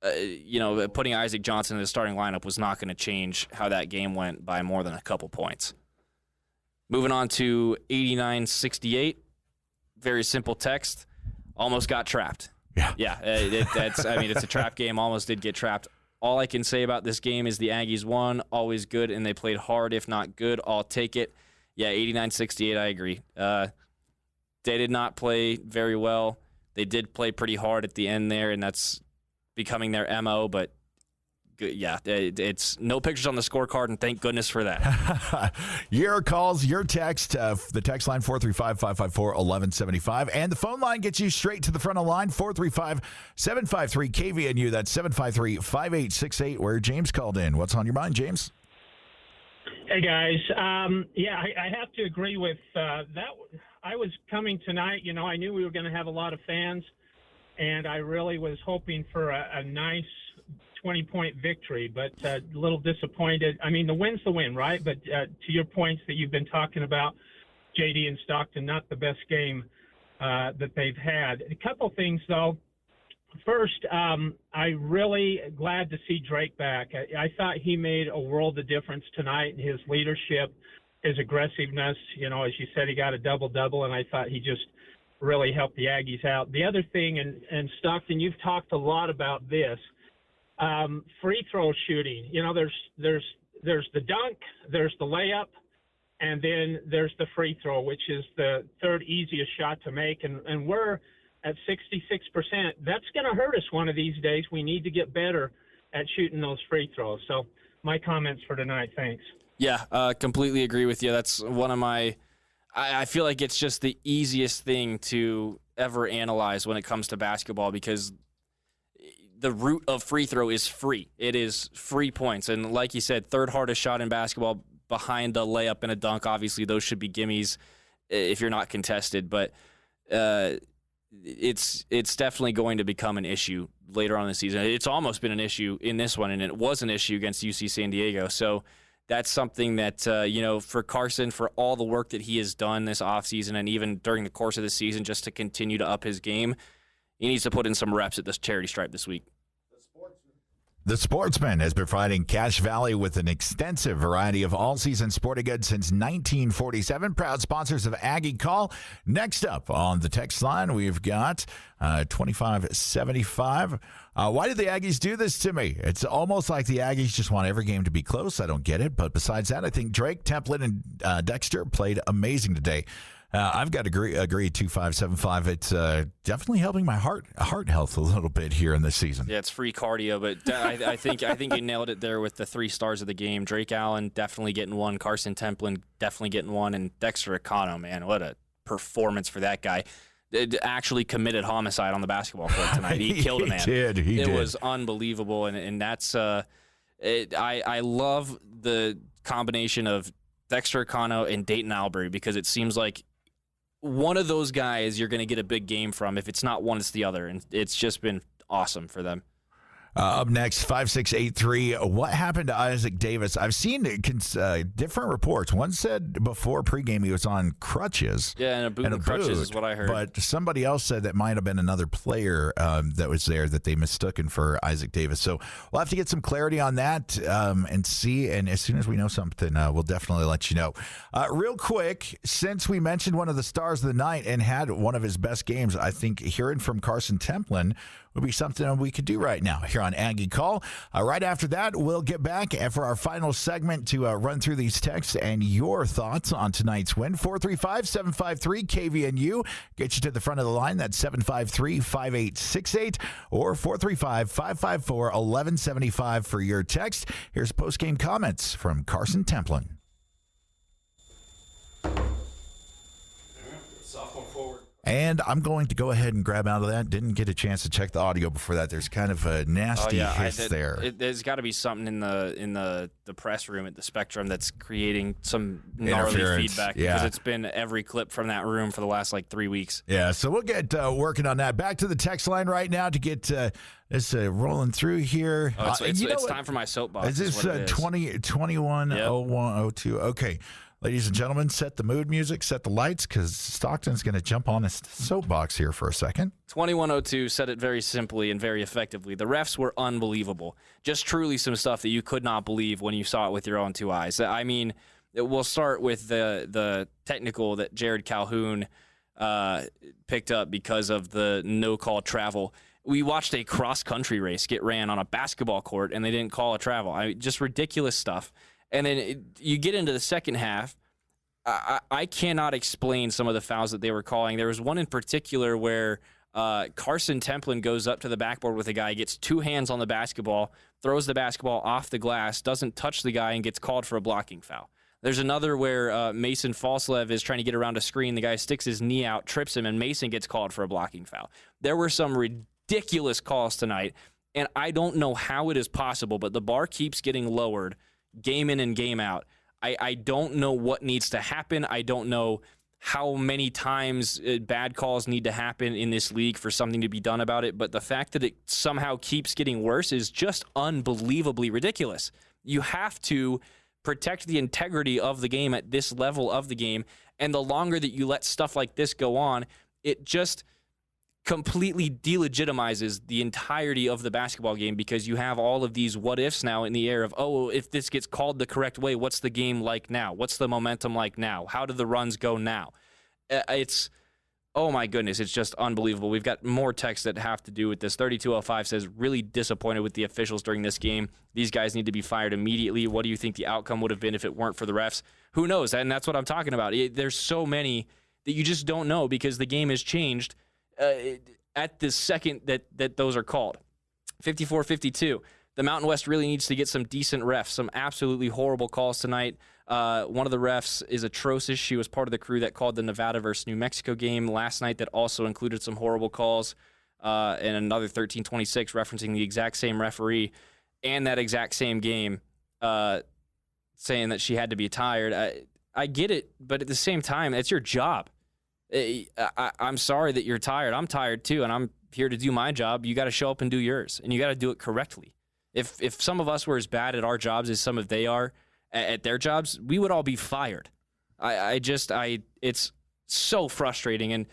putting Isaac Johnson in the starting lineup was not going to change how that game went by more than a couple points. Moving on to 89-68, very simple text. Almost got trapped. Yeah. It's a trap game. Almost did get trapped. All I can say about this game is the Aggies won, always good, and they played hard, if not good. I'll take it. Yeah, 89-68, I agree. They did not play very well. They did play pretty hard at the end there, and that's becoming their MO, but yeah, it's no pictures on the scorecard, and thank goodness for that. Your calls, your text, the text line 435-554-1175, and the phone line gets you straight to the front of the line, 435-753-KVNU. That's 753-5868, where James called in. What's on your mind, James? Hey, guys. I have to agree with that. I was coming tonight. I knew we were going to have a lot of fans, and I really was hoping for a nice 20-point victory, but a little disappointed. I mean, the win's the win, right? But to your points that you've been talking about, JD and Stockton, not the best game that they've had. A couple things, though. First, I really glad to see Drake back. I thought he made a world of difference tonight. His leadership, his aggressiveness, as you said, he got a double-double, and I thought he just really helped the Aggies out. The other thing, and Stockton, you've talked a lot about this, free throw shooting. There's the dunk, there's the layup, and then there's the free throw, which is the third easiest shot to make. And we're at 66%. That's going to hurt us one of these days. We need to get better at shooting those free throws. So my comments for tonight. Thanks. Yeah, completely agree with you. That's one of my I feel like it's just the easiest thing to ever analyze when it comes to basketball because the root of free throw is free. It is free points. And like you said, third hardest shot in basketball behind a layup and a dunk. Obviously, those should be gimmies if you're not contested. But it's definitely going to become an issue later on in the season. It's almost been an issue in this one, and it was an issue against UC San Diego. So that's something that, for Karson, for all the work that he has done this offseason and even during the course of the season just to continue to up his game, he needs to put in some reps at this charity stripe this week. The Sportsman has been providing Cache Valley with an extensive variety of all-season sporting goods since 1947. Proud sponsors of Aggie Call. Next up on the text line, we've got 2575. Why did the Aggies do this to me? It's almost like the Aggies just want every game to be close. I don't get it. But besides that, I think Drake, Templin, and Dexter played amazing today. I've got to agree 2575. It's definitely helping my heart health a little bit here in this season. Yeah, it's free cardio, but I think you nailed it there with the 3 stars of the game. Drake Allen definitely getting one, Karson Templin definitely getting one, and Dexter Econo, man, what a performance for that guy. It actually committed homicide on the basketball court tonight. He killed a man. He did. It was unbelievable, and that's I love the combination of Dexter Econo and Dayton Albury, because it seems like one of those guys you're going to get a big game from. If it's not one, it's the other, and it's just been awesome for them. Up next, 5683. What happened to Isaac Davis? I've seen different reports. One said before pregame he was on crutches. Yeah, and a boot and crutches is what I heard. But somebody else said that might have been another player that was there that they mistooken for Isaac Davis. So we'll have to get some clarity on that and see. And as soon as we know something, we'll definitely let you know. Real quick, since we mentioned one of the stars of the night and had one of his best games, I think hearing from Karson Templin would be something we could do right now here on Aggie Call. Right after that, we'll get back for our final segment to run through these texts and your thoughts on tonight's win. 435-753 KVNU. Get you to the front of the line. That's 753-5868 or 435-554-1175 for your text. Here's post-game comments from Karson Templin. Sophomore forward. And I'm going to go ahead and grab out of that. Didn't get a chance to check the audio before that. There's kind of a nasty hiss there. There's got to be something in the press room at the Spectrum that's creating some gnarly feedback, because it's been every clip from that room for the last 3 weeks. Yeah, so we'll get working on that. Back to the text line right now to get this rolling through here. It's time for my soapbox. Is this 210102? Okay. Ladies and gentlemen, set the mood music, set the lights, because Stockton's going to jump on his soapbox here for a second. 2102 said it very simply and very effectively. The refs were unbelievable. Just truly some stuff that you could not believe when you saw it with your own 2 eyes. I mean, we'll start with the technical that Jerrod Calhoun picked up because of the no-call travel. We watched a cross-country race get ran on a basketball court, and they didn't call a travel. Just ridiculous stuff. And then you get into the second half. I cannot explain some of the fouls that they were calling. There was one in particular where Karson Templin goes up to the backboard with a guy, gets 2 hands on the basketball, throws the basketball off the glass, doesn't touch the guy, and gets called for a blocking foul. There's another where Mason Falslev is trying to get around a screen. The guy sticks his knee out, trips him, and Mason gets called for a blocking foul. There were some ridiculous calls tonight, and I don't know how it is possible, but the bar keeps getting lowered game in and game out. I don't know what needs to happen. I don't know how many times bad calls need to happen in this league for something to be done about it, but the fact that it somehow keeps getting worse is just unbelievably ridiculous. You have to protect the integrity of the game at this level of the game, and the longer that you let stuff like this go on, it just completely delegitimizes the entirety of the basketball game, because you have all of these what ifs now in the air of, oh, if this gets called the correct way, what's the game like now? What's the momentum like now? How do the runs go now? Oh my goodness, it's just unbelievable. We've got more texts that have to do with this. 3205 says, really disappointed with the officials during this game. These guys need to be fired immediately. What do you think the outcome would have been if it weren't for the refs? Who knows? And that's what I'm talking about. There's so many that you just don't know, because the game has changed at the second that those are called. 54-52. The Mountain West really needs to get some decent refs. Some absolutely horrible calls tonight. One of the refs is atrocious. She was part of the crew that called the Nevada versus New Mexico game last night that also included some horrible calls. And another 13-26 referencing the exact same referee and that exact same game, saying that she had to be tired. I get it, but at the same time, it's your job. I'm sorry that you're tired. I'm tired too, and I'm here to do my job. You got to show up and do yours, and you got to do it correctly. If some of us were as bad at our jobs as some of they are at their jobs, we would all be fired. It's so frustrating. And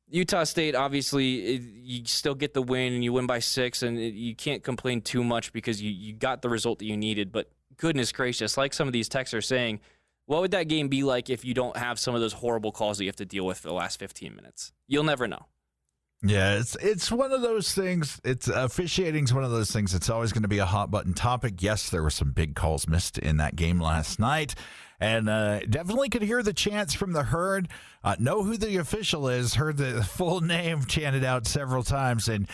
Utah State, obviously, you still get the win, and you win by 6, and you can't complain too much because you got the result that you needed. But goodness gracious, like some of these texts are saying, what would that game be like if you don't have some of those horrible calls that you have to deal with for the last 15 minutes? You'll never know. Yeah, it's one of those things. Officiating's one of those things. It's always going to be a hot button topic. Yes, there were some big calls missed in that game last night, And definitely could hear the chants from the herd. Know who the official is. Heard the full name chanted out several times. And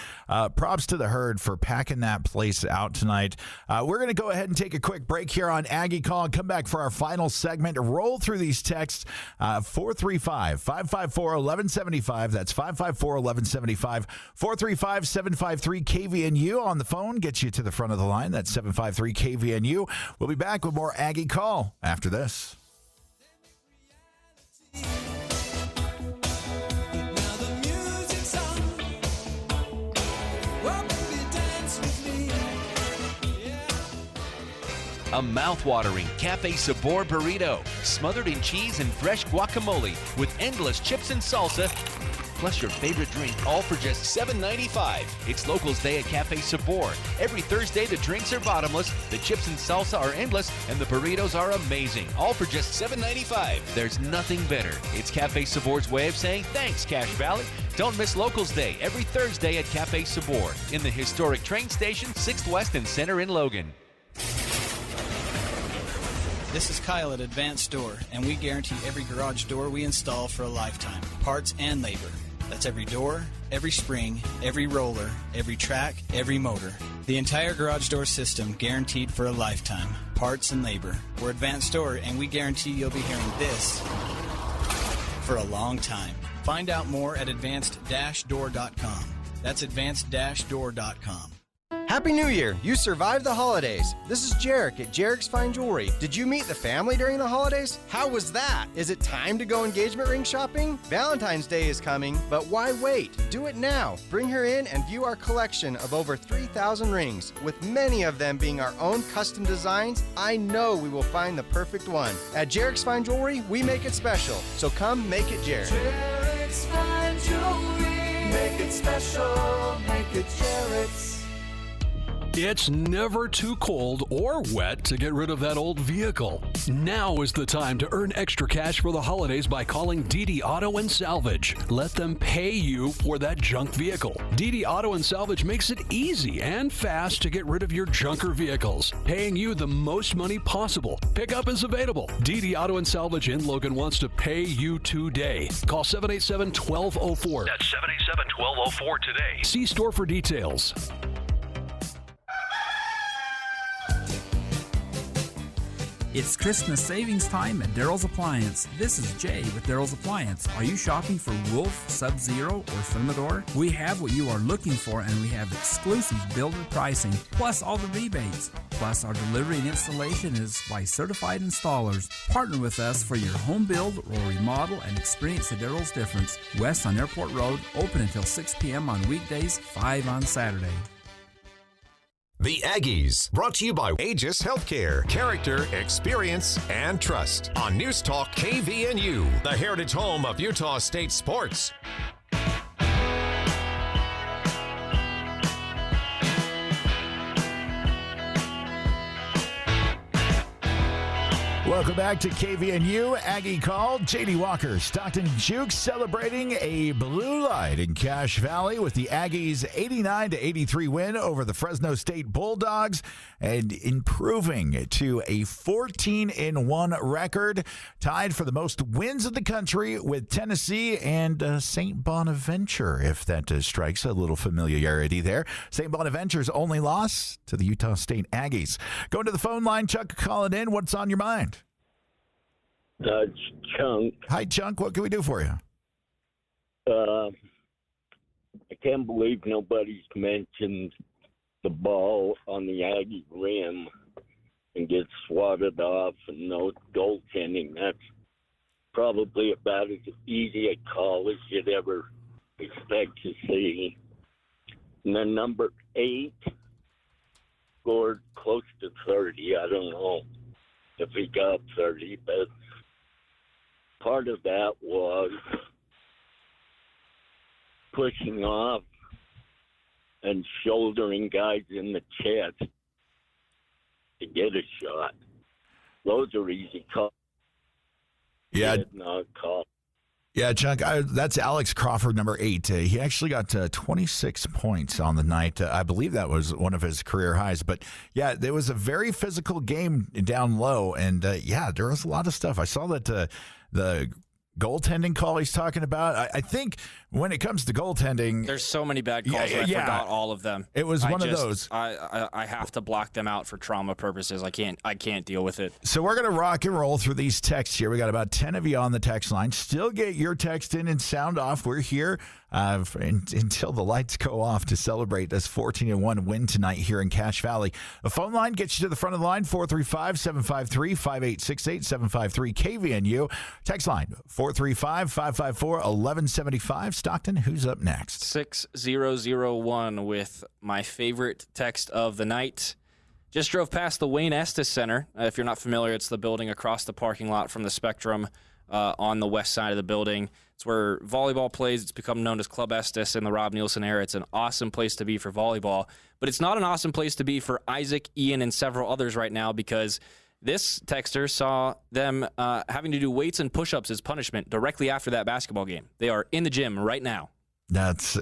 props to the herd for packing that place out tonight. We're going to go ahead and take a quick break here on Aggie Call and come back for our final segment. Roll through these texts. 435-554-1175. That's 554-1175. 435-753 KVNU on the phone. Gets you to the front of the line. That's 753 KVNU. We'll be back with more Aggie Call after this. A mouth-watering Cafe Sabor burrito, smothered in cheese and fresh guacamole with endless chips and salsa, plus your favorite drink, all for just $7.95. It's Locals Day at Cafe Sabor. Every Thursday, the drinks are bottomless, the chips and salsa are endless, and the burritos are amazing, all for just $7.95. There's nothing better. It's Cafe Sabor's way of saying thanks, Cache Valley. Don't miss Locals Day every Thursday at Cafe Sabor in the historic train station, 6th West and Center in Logan. This is Kyle at Advanced Door, and we guarantee every garage door we install for a lifetime, parts and labor. That's every door, every spring, every roller, every track, every motor. The entire garage door system guaranteed for a lifetime, parts and labor. We're Advanced Door, and we guarantee you'll be hearing this for a long time. Find out more at advanced-door.com. That's advanced-door.com. Happy New Year! You survived the holidays. This is Jarek at Jarek's Fine Jewelry. Did you meet the family during the holidays? How was that? Is it time to go engagement ring shopping? Valentine's Day is coming, but why wait? Do it now. Bring her in and view our collection of over 3,000 rings. With many of them being our own custom designs, I know we will find the perfect one. At Jarek's Fine Jewelry, we make it special. So come make it Jarek. Jarek's Fine Jewelry. Make it special. Make it Jarek's. It's never too cold or wet to get rid of that old vehicle. Now is the time to earn extra cash for the holidays by calling DD Auto and Salvage. Let them pay you for that junk vehicle. DD Auto and Salvage makes it easy and fast to get rid of your junker vehicles, paying you the most money possible. Pickup is available. DD Auto and Salvage in Logan wants to pay you today. Call 787-1204. That's 787-1204 today. See store for details. It's Christmas savings time at Daryl's Appliance. This is Jay with Daryl's Appliance. Are you shopping for Wolf, Sub-Zero, or Thermador? We have what you are looking for, and we have exclusive builder pricing, plus all the rebates. Plus, our delivery and installation is by certified installers. Partner with us for your home build or remodel and experience the Daryl's difference. West on Airport Road, open until 6 p.m. on weekdays, 5 on Saturday. The Aggies, brought to you by Aegis Healthcare, character, experience, and trust. On News Talk KVNU, the heritage home of Utah State sports. Welcome back to KVNU Aggie Call. J.D. Walker, Stockton Jukes celebrating a blue light in Cache Valley with the Aggies' 89-83 win over the Fresno State Bulldogs and improving to a 14-1 record, tied for the most wins in the country with Tennessee and St. Bonaventure, if that strikes a little familiarity there. St. Bonaventure's only loss to the Utah State Aggies. Going to the phone line, Chuck, calling in. What's on your mind? Chunk. Hi, Chunk. What can we do for you? I can't believe nobody's mentioned the ball on the Aggie rim and gets swatted off and no goaltending. That's probably about as easy a call as you'd ever expect to see. And then number 8 scored close to 30. I don't know if he got 30, but part of that was pushing off and shouldering guys in the chest to get a shot. Those are easy calls. Yeah. Not calls. Yeah, Chuck, that's Alex Crawford, number 8. He actually got 26 points on the night. I believe that was one of his career highs. But, yeah, there was a very physical game down low. And, there was a lot of stuff. I saw that the goaltending call he's talking about. I think when it comes to goaltending, there's so many bad calls. I forgot all of them. It was one of those. I have to block them out for trauma purposes. I can't deal with it. So we're gonna rock and roll through these texts here. We got about 10 of you on the text line. Still get your text in and sound off. We're here until the lights go off to celebrate this 14-1 win tonight here in Cache Valley. The phone line gets you to the front of the line, 435-753-5868, 753-KVNU. Text line, 435-554-1175. Stockton, who's up next? 6001 with my favorite text of the night. Just drove past the Wayne Estes Center. If you're not familiar, it's the building across the parking lot from the Spectrum on the west side of the building. It's where volleyball plays. It's become known as Club Estes in the Rob Nielsen era. It's an awesome place to be for volleyball, but it's not an awesome place to be for Isaac, Ian, and several others right now because this texter saw them having to do weights and push-ups as punishment directly after that basketball game. They are in the gym right now. That's,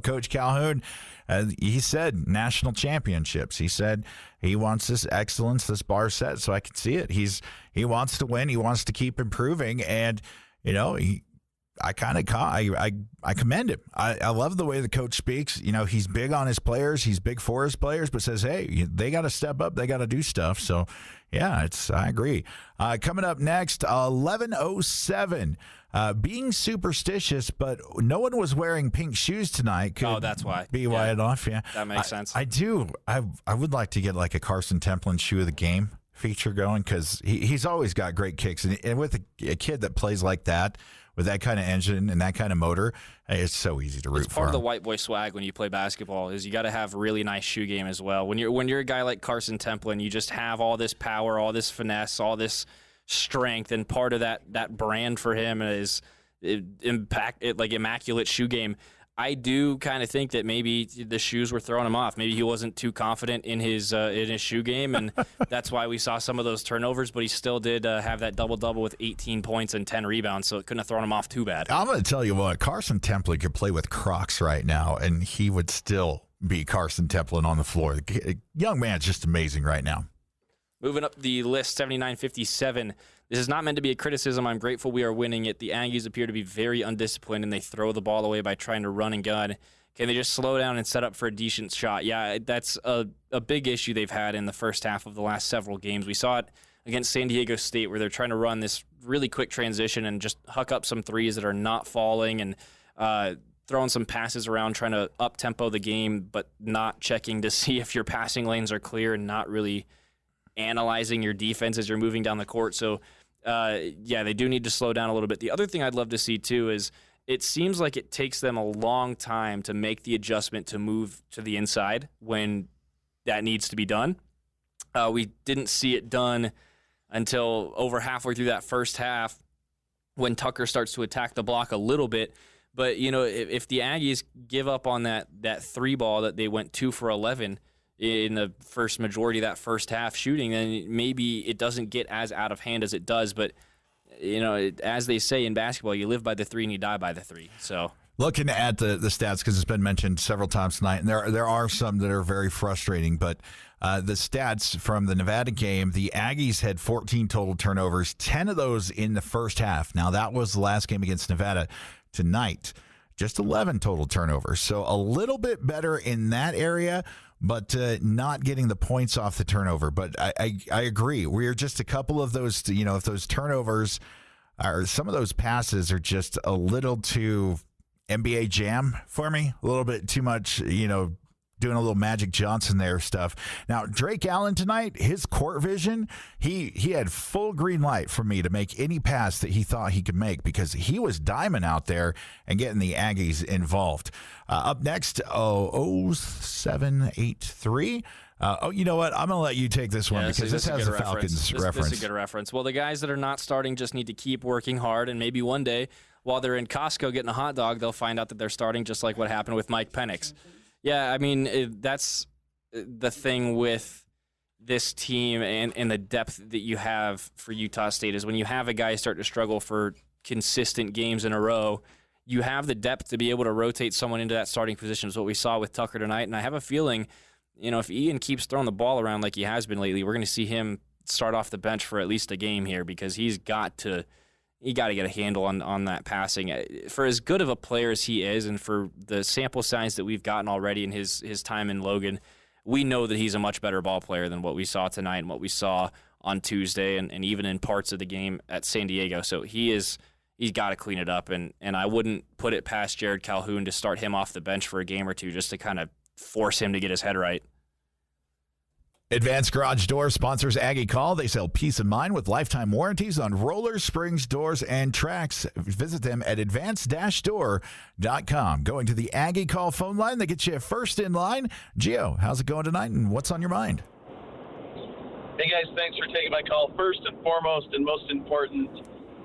Coach Calhoun, he said national championships. He said he wants this excellence, this bar set, so I can see it. He wants to win. He wants to keep improving, and I commend him. I love the way the coach speaks. He's big on his players. He's big for his players, but says, hey, they got to step up. They got to do stuff. So, yeah, I agree. Coming up next, 11:07. Being superstitious, but no one was wearing pink shoes tonight. That's why. Be why it off, yeah. That makes sense. I do. I would like to get like a Karson Templin shoe of the game feature going because he's always got great kicks. And with a kid that plays like that, with that kind of engine and that kind of motor, it's so easy to root for. It's part of the white boy swag when you play basketball is you got to have really nice shoe game as well. When you're a guy like Karson Templin, you just have all this power, all this finesse, all this strength, and part of that brand for him is immaculate shoe game. I do kind of think that maybe the shoes were throwing him off. Maybe he wasn't too confident in his shoe game, and that's why we saw some of those turnovers. But he still did have that double-double with 18 points and 10 rebounds, so it couldn't have thrown him off too bad. I'm going to tell you what, Karson Templin could play with Crocs right now, and he would still be Karson Templin on the floor. The young man's just amazing right now. Moving up the list, 79-57. This is not meant to be a criticism. I'm grateful we are winning it. The Aggies appear to be very undisciplined, and they throw the ball away by trying to run and gun. Can they just slow down and set up for a decent shot? Yeah, that's a big issue they've had in the first half of the last several games. We saw it against San Diego State where they're trying to run this really quick transition and just huck up some threes that are not falling and throwing some passes around, trying to up-tempo the game, but not checking to see if your passing lanes are clear and not really analyzing your defense as you're moving down the court. So, they do need to slow down a little bit. The other thing I'd love to see, too, is it seems like it takes them a long time to make the adjustment to move to the inside when that needs to be done. We didn't see it done until over halfway through that first half when Tucker starts to attack the block a little bit. But, if the Aggies give up on that three ball that they went 2 for 11 in the first majority of that first half shooting, then maybe it doesn't get as out of hand as it does. But, as they say in basketball, you live by the three and you die by the three. So looking at the stats, because it's been mentioned several times tonight, and there are some that are very frustrating, but the stats from the Nevada game, the Aggies had 14 total turnovers, 10 of those in the first half. Now, that was the last game against Nevada. Tonight, just 11 total turnovers. So a little bit better in that area, but not getting the points off the turnover. But I agree. We're just a couple of those, if those turnovers are, some of those passes are just a little too NBA Jam for me, a little bit too much, doing a little Magic Johnson there stuff. Now, Drake Allen tonight, his court vision, he had full green light for me to make any pass that he thought he could make because he was diamond out there and getting the Aggies involved. Up next, 0783. You know what? I'm going to let you take this one because this has a Falcons reference. This is a good reference. Well, the guys that are not starting just need to keep working hard, and maybe one day while they're in Costco getting a hot dog, they'll find out that they're starting just like what happened with Mike Penix. Yeah, I mean, that's the thing with this team and the depth that you have for Utah State is when you have a guy start to struggle for consistent games in a row, you have the depth to be able to rotate someone into that starting position, is what we saw with Tucker tonight. And I have a feeling, if Ian keeps throwing the ball around like he has been lately, we're going to see him start off the bench for at least a game here, because he's got to get a handle on that passing. For as good of a player as he is, and for the sample size that we've gotten already in his time in Logan, we know that he's a much better ball player than what we saw tonight and what we saw on Tuesday and even in parts of the game at San Diego. So he's got to clean it up, and I wouldn't put it past Jerrod Calhoun to start him off the bench for a game or two just to kind of force him to get his head right. Advanced Garage Door sponsors Aggie Call. They sell peace of mind with lifetime warranties on rollers, springs, doors, and tracks. Visit them at advanced-door.com. Going to the Aggie Call phone line, they get you first in line. Gio, how's it going tonight, and what's on your mind? Hey, guys, thanks for taking my call. First and foremost and most important,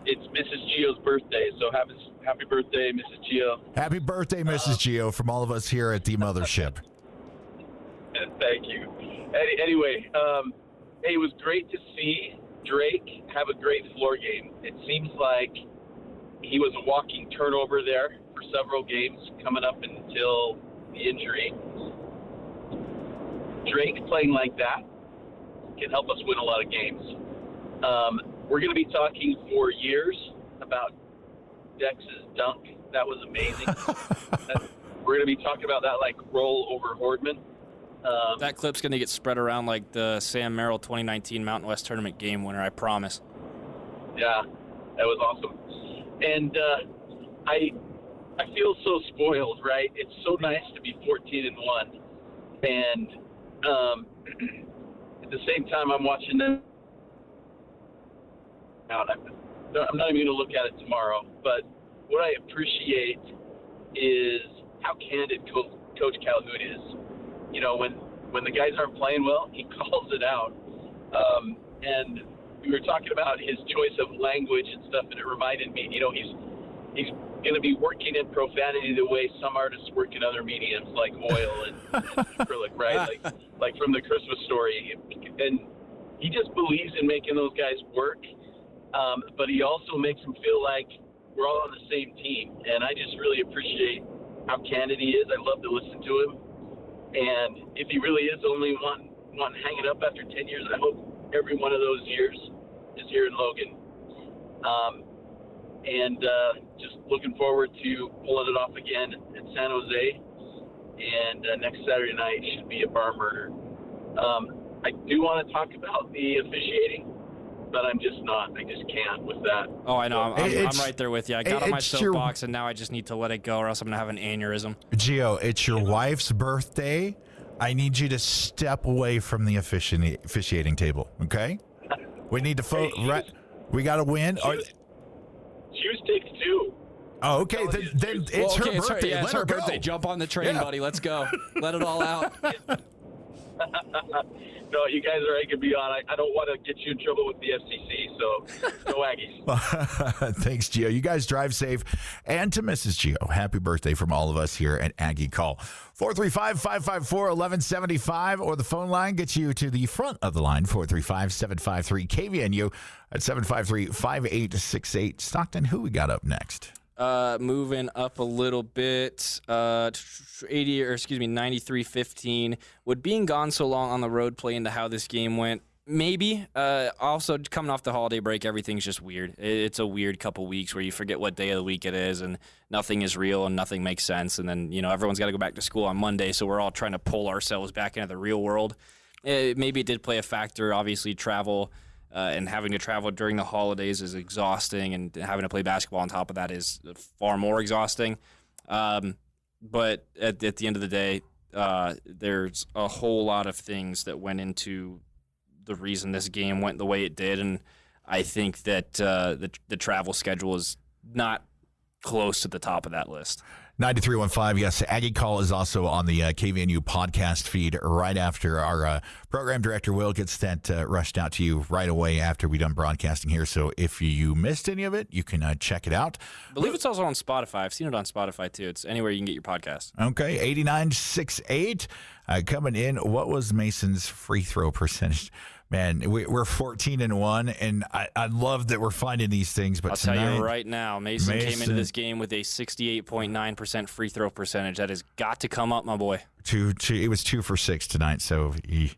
it's Mrs. Gio's birthday, so happy birthday, Mrs. Gio. Happy birthday, Mrs. Gio, from all of us here at the Mothership. Thank you. Anyway, hey, it was great to see Drake have a great floor game. It seems like he was a walking turnover there for several games coming up until the injury. Drake playing like that can help us win a lot of games. We're going to be talking for years about Dex's dunk. That was amazing. We're going to be talking about that like roll over Hordman. That clip's going to get spread around like the Sam Merrill 2019 Mountain West Tournament game winner, I promise. Yeah, that was awesome. And I feel so spoiled, right? It's so nice to be 14-1. And at the same time, I'm watching them out. I'm not even going to look at it tomorrow. But what I appreciate is how candid Coach Calhoun is. When the guys aren't playing well, he calls it out. And we were talking about his choice of language and stuff, and it reminded me, he's going to be working in profanity the way some artists work in other mediums like oil and acrylic, right? Like from the Christmas Story. And he just believes in making those guys work, but he also makes them feel like we're all on the same team. And I just really appreciate how candid he is. I love to listen to him. And if he really is only one hanging up after 10 years, I hope every one of those years is here in Logan. And just looking forward to pulling it off again at San Jose. And next Saturday night should be a bar murder. I do want to talk about the officiating, but I'm just not. I just can't with that. Oh, I know. I'm right there with you. I got on my soapbox, and now I just need to let it go, or else I'm going to have an aneurysm. Gio, it's your wife's birthday. I need you to step away from the officiating table, okay? We need to we got to win. Choose takes two. Oh, okay. Then it's her birthday. It's her birthday. Jump on the train, buddy. Let's go. Let it all out. No, you guys are egging me on. I don't want to get you in trouble with the FCC, so no Aggies. Thanks, Gio. You guys drive safe. And to Mrs. Gio, happy birthday from all of us here at Aggie Call. 435-554-1175, or the phone line gets you to the front of the line, 435-753-KVNU at 753-5868. Stockton, who we got up next? Moving up a little bit, 93-15. Would being gone so long on the road play into how this game went? Maybe. Also, coming off the holiday break, everything's just weird. It's a weird couple weeks where you forget what day of the week it is, and nothing is real and nothing makes sense. And then, everyone's got to go back to school on Monday, so we're all trying to pull ourselves back into the real world. Maybe it did play a factor. Obviously, travel. And having to travel during the holidays is exhausting, and having to play basketball on top of that is far more exhausting. But at the end of the day, there's a whole lot of things that went into the reason this game went the way it did, and I think that the travel schedule is not close to the top of that list. 9315, yes. Aggie Call is also on the KVNU podcast feed right after our program director, Will, gets that rushed out to you right away after we're done broadcasting here. So if you missed any of it, you can check it out. I believe it's also on Spotify. I've seen it on Spotify, too. It's anywhere you can get your podcast. Okay, 8968 coming in. What was Mason's free throw percentage? Man, we're 14-1, and I love that we're finding these things. But I'll tell you right now, Mason came into this game with a 68.9% free throw percentage. That has got to come up, my boy. It was 2 for 6 tonight, so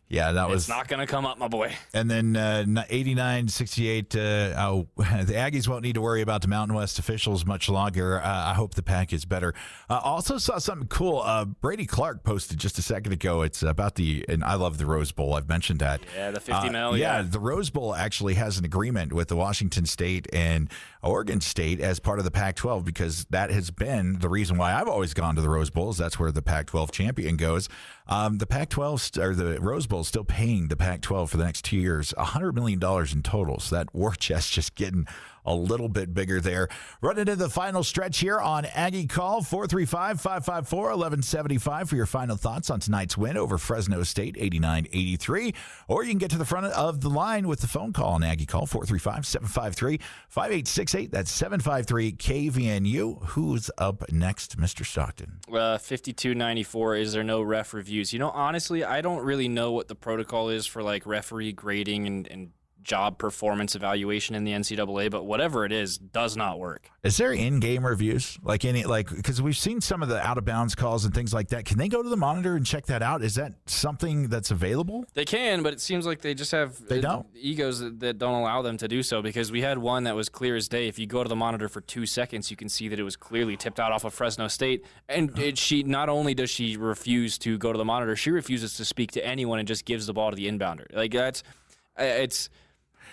that was. It's not going to come up, my boy. And then 89-68. The Aggies won't need to worry about the Mountain West officials much longer. I hope the pack is better. Also saw something cool. Brady Clark posted just a second ago. It's about and I love the Rose Bowl. I've mentioned that. Yeah, the 50 mil. Yeah, the Rose Bowl actually has an agreement with the Washington State and Oregon State as part of the Pac-12, because that has been the reason why I've always gone to the Rose Bowls. That's where the Pac-12 champion goes. The Pac-12 or the Rose Bowl is still paying the Pac-12 for the next 2 years, $100 million in total. So that war chest just getting a little bit bigger there. Running into the final stretch here on Aggie Call, 435-554-1175 for your final thoughts on tonight's win over Fresno State, 89-83. Or you can get to the front of the line with the phone call on Aggie Call, 435-753-5868. That's 753-KVNU. Who's up next, Mr. Stockton? 52-94. Is there no ref reviews? Honestly, I don't really know what the protocol is for like referee grading and job performance evaluation in the NCAA, but whatever it is, does not work. Is there in-game reviews? Because we've seen some of the out-of-bounds calls and things like that. Can they go to the monitor and check that out? Is that something that's available? They can, but it seems like they just have egos that don't allow them to do so, because we had one that was clear as day. If you go to the monitor for 2 seconds, you can see that it was clearly tipped out off of Fresno State. And she not only does she refuse to go to the monitor, she refuses to speak to anyone and just gives the ball to the inbounder.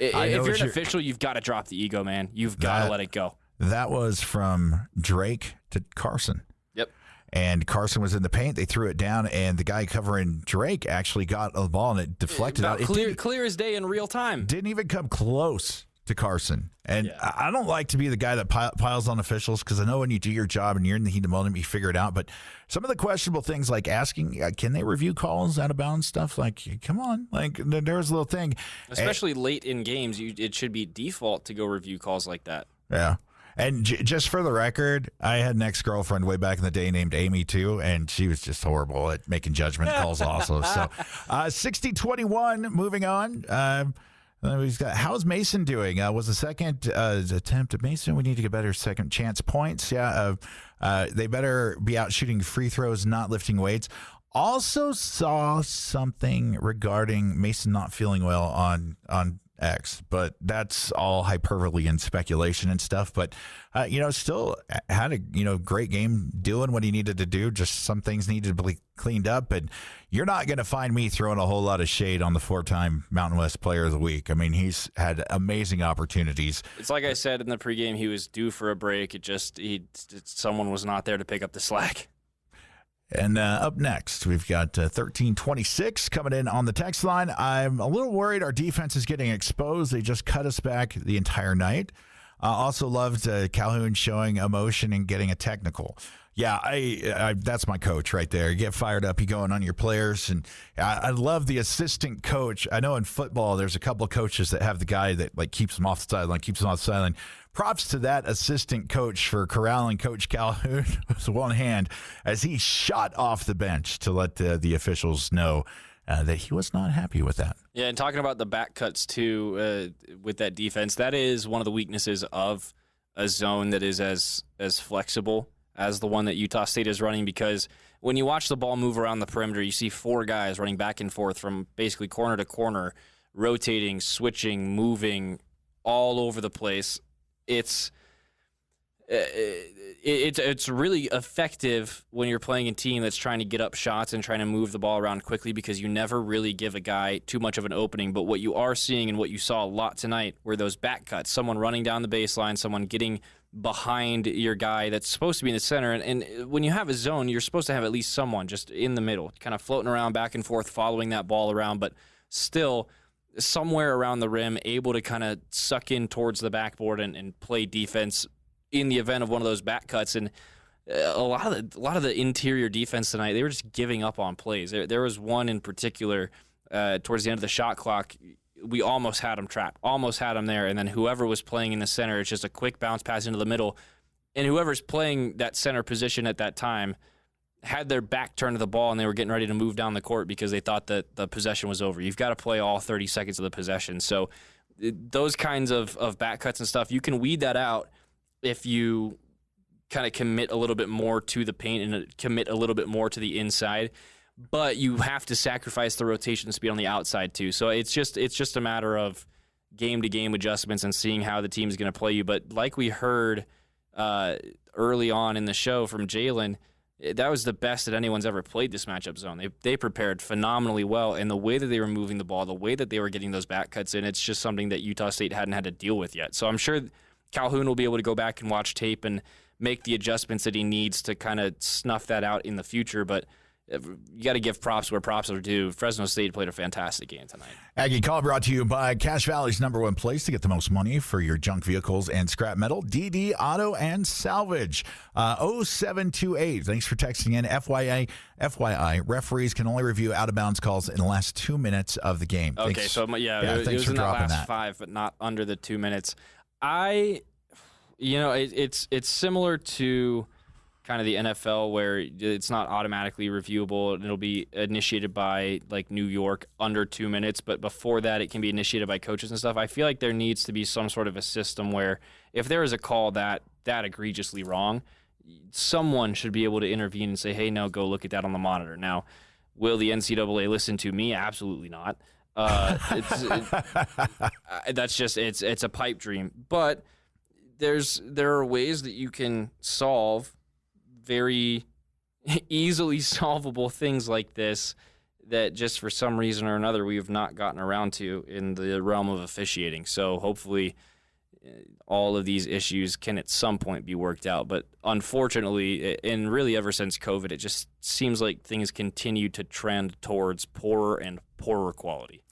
If you're an official, you've got to drop the ego, man. You've got to let it go. That was from Drake to Karson. Yep. And Karson was in the paint. They threw it down, and the guy covering Drake actually got the ball, and it deflected out. Clear as day in real time. Didn't even come close to Karson. And I don't like to be the guy that piles on officials, because I know when you do your job and you're in the heat of the moment, you figure it out. But some of the questionable things, like asking, can they review calls out of bounds stuff? Like, come on. Like, there's a little thing. Especially late in games, it should be default to go review calls like that. Yeah. And just for the record, I had an ex-girlfriend way back in the day named Amy, too, and she was just horrible at making judgment calls also. So 60-21, moving on. We've got, how's Mason doing? Was the second attempt at Mason? We need to get better second chance points. Yeah, they better be out shooting free throws, not lifting weights. Also saw something regarding Mason not feeling well on X, but that's all hyperbole and speculation and stuff. But still had a great game doing what he needed to do. Just some things needed to be cleaned up. But you're not going to find me throwing a whole lot of shade on the 4-time Mountain West Player of the Week. I mean, he's had amazing opportunities. It's like I said in the pregame, he was due for a break. Someone was not there to pick up the slack. And up next, we've got 1326 coming in on the text line. I'm a little worried our defense is getting exposed. They just cut us back the entire night. Also loved Calhoun showing emotion and getting a technical. Yeah, I that's my coach right there. You get fired up, you going on your players. And I love the assistant coach. I know in football there's a couple of coaches that have the guy that keeps them off the sideline, Props to that assistant coach for corralling Coach Calhoun with one hand as he shot off the bench to let the officials know that he was not happy with that. Yeah, and talking about the back cuts too with that defense, that is one of the weaknesses of a zone that is as flexible as the one that Utah State is running, because when you watch the ball move around the perimeter, you see 4 guys running back and forth from basically corner to corner, rotating, switching, moving all over the place. It's really effective when you're playing a team that's trying to get up shots and trying to move the ball around quickly, because you never really give a guy too much of an opening. But what you are seeing and what you saw a lot tonight were those back cuts, someone running down the baseline, someone getting behind your guy that's supposed to be in the center. And when you have a zone, you're supposed to have at least someone just in the middle, kind of floating around back and forth, following that ball around, but still somewhere around the rim, able to kind of suck in towards the backboard and play defense in the event of one of those back cuts. And a lot of the interior defense tonight, they were just giving up on plays. There was one in particular towards the end of the shot clock. We almost had him trapped, almost had him there, and then whoever was playing in the center, it's just a quick bounce pass into the middle, and whoever's playing that center position at that time had their back turned to the ball and they were getting ready to move down the court because they thought that the possession was over. You've got to play all 30 seconds of the possession. So those kinds of back cuts and stuff, you can weed that out if you kind of commit a little bit more to the paint and commit a little bit more to the inside. But you have to sacrifice the rotation speed on the outside too. So it's just a matter of game-to-game adjustments and seeing how the team is going to play you. But like we heard early on in the show from Jalen, that was the best that anyone's ever played this matchup zone. They prepared phenomenally well, and the way that they were moving the ball, the way that they were getting those back cuts in, it's just something that Utah State hadn't had to deal with yet. So I'm sure Calhoun will be able to go back and watch tape and make the adjustments that he needs to kind of snuff that out in the future. But you got to give props where props are due. Fresno State played a fantastic game tonight. Aggie Call brought to you by Cache Valley's #1 place to get the most money for your junk vehicles and scrap metal. DD Auto and Salvage. 0728. Thanks for texting in. FYI, referees can only review out-of-bounds calls in the last 2 minutes of the game. Okay, thanks. so it was in the last 5, but not under the 2 minutes. It's similar to kind of the NFL where it's not automatically reviewable. It'll be initiated by like New York under 2 minutes, but before that it can be initiated by coaches and stuff. I feel like there needs to be some sort of a system where if there is a call that egregiously wrong, someone should be able to intervene and say, hey, no, go look at that on the monitor. Now, will the NCAA listen to me? Absolutely not. It's a pipe dream. But there are ways that you can solve very easily solvable things like this that just for some reason or another we have not gotten around to in the realm of officiating. So hopefully all of these issues can at some point be worked out. But unfortunately, and really ever since COVID, it just seems like things continue to trend towards poorer and poorer quality.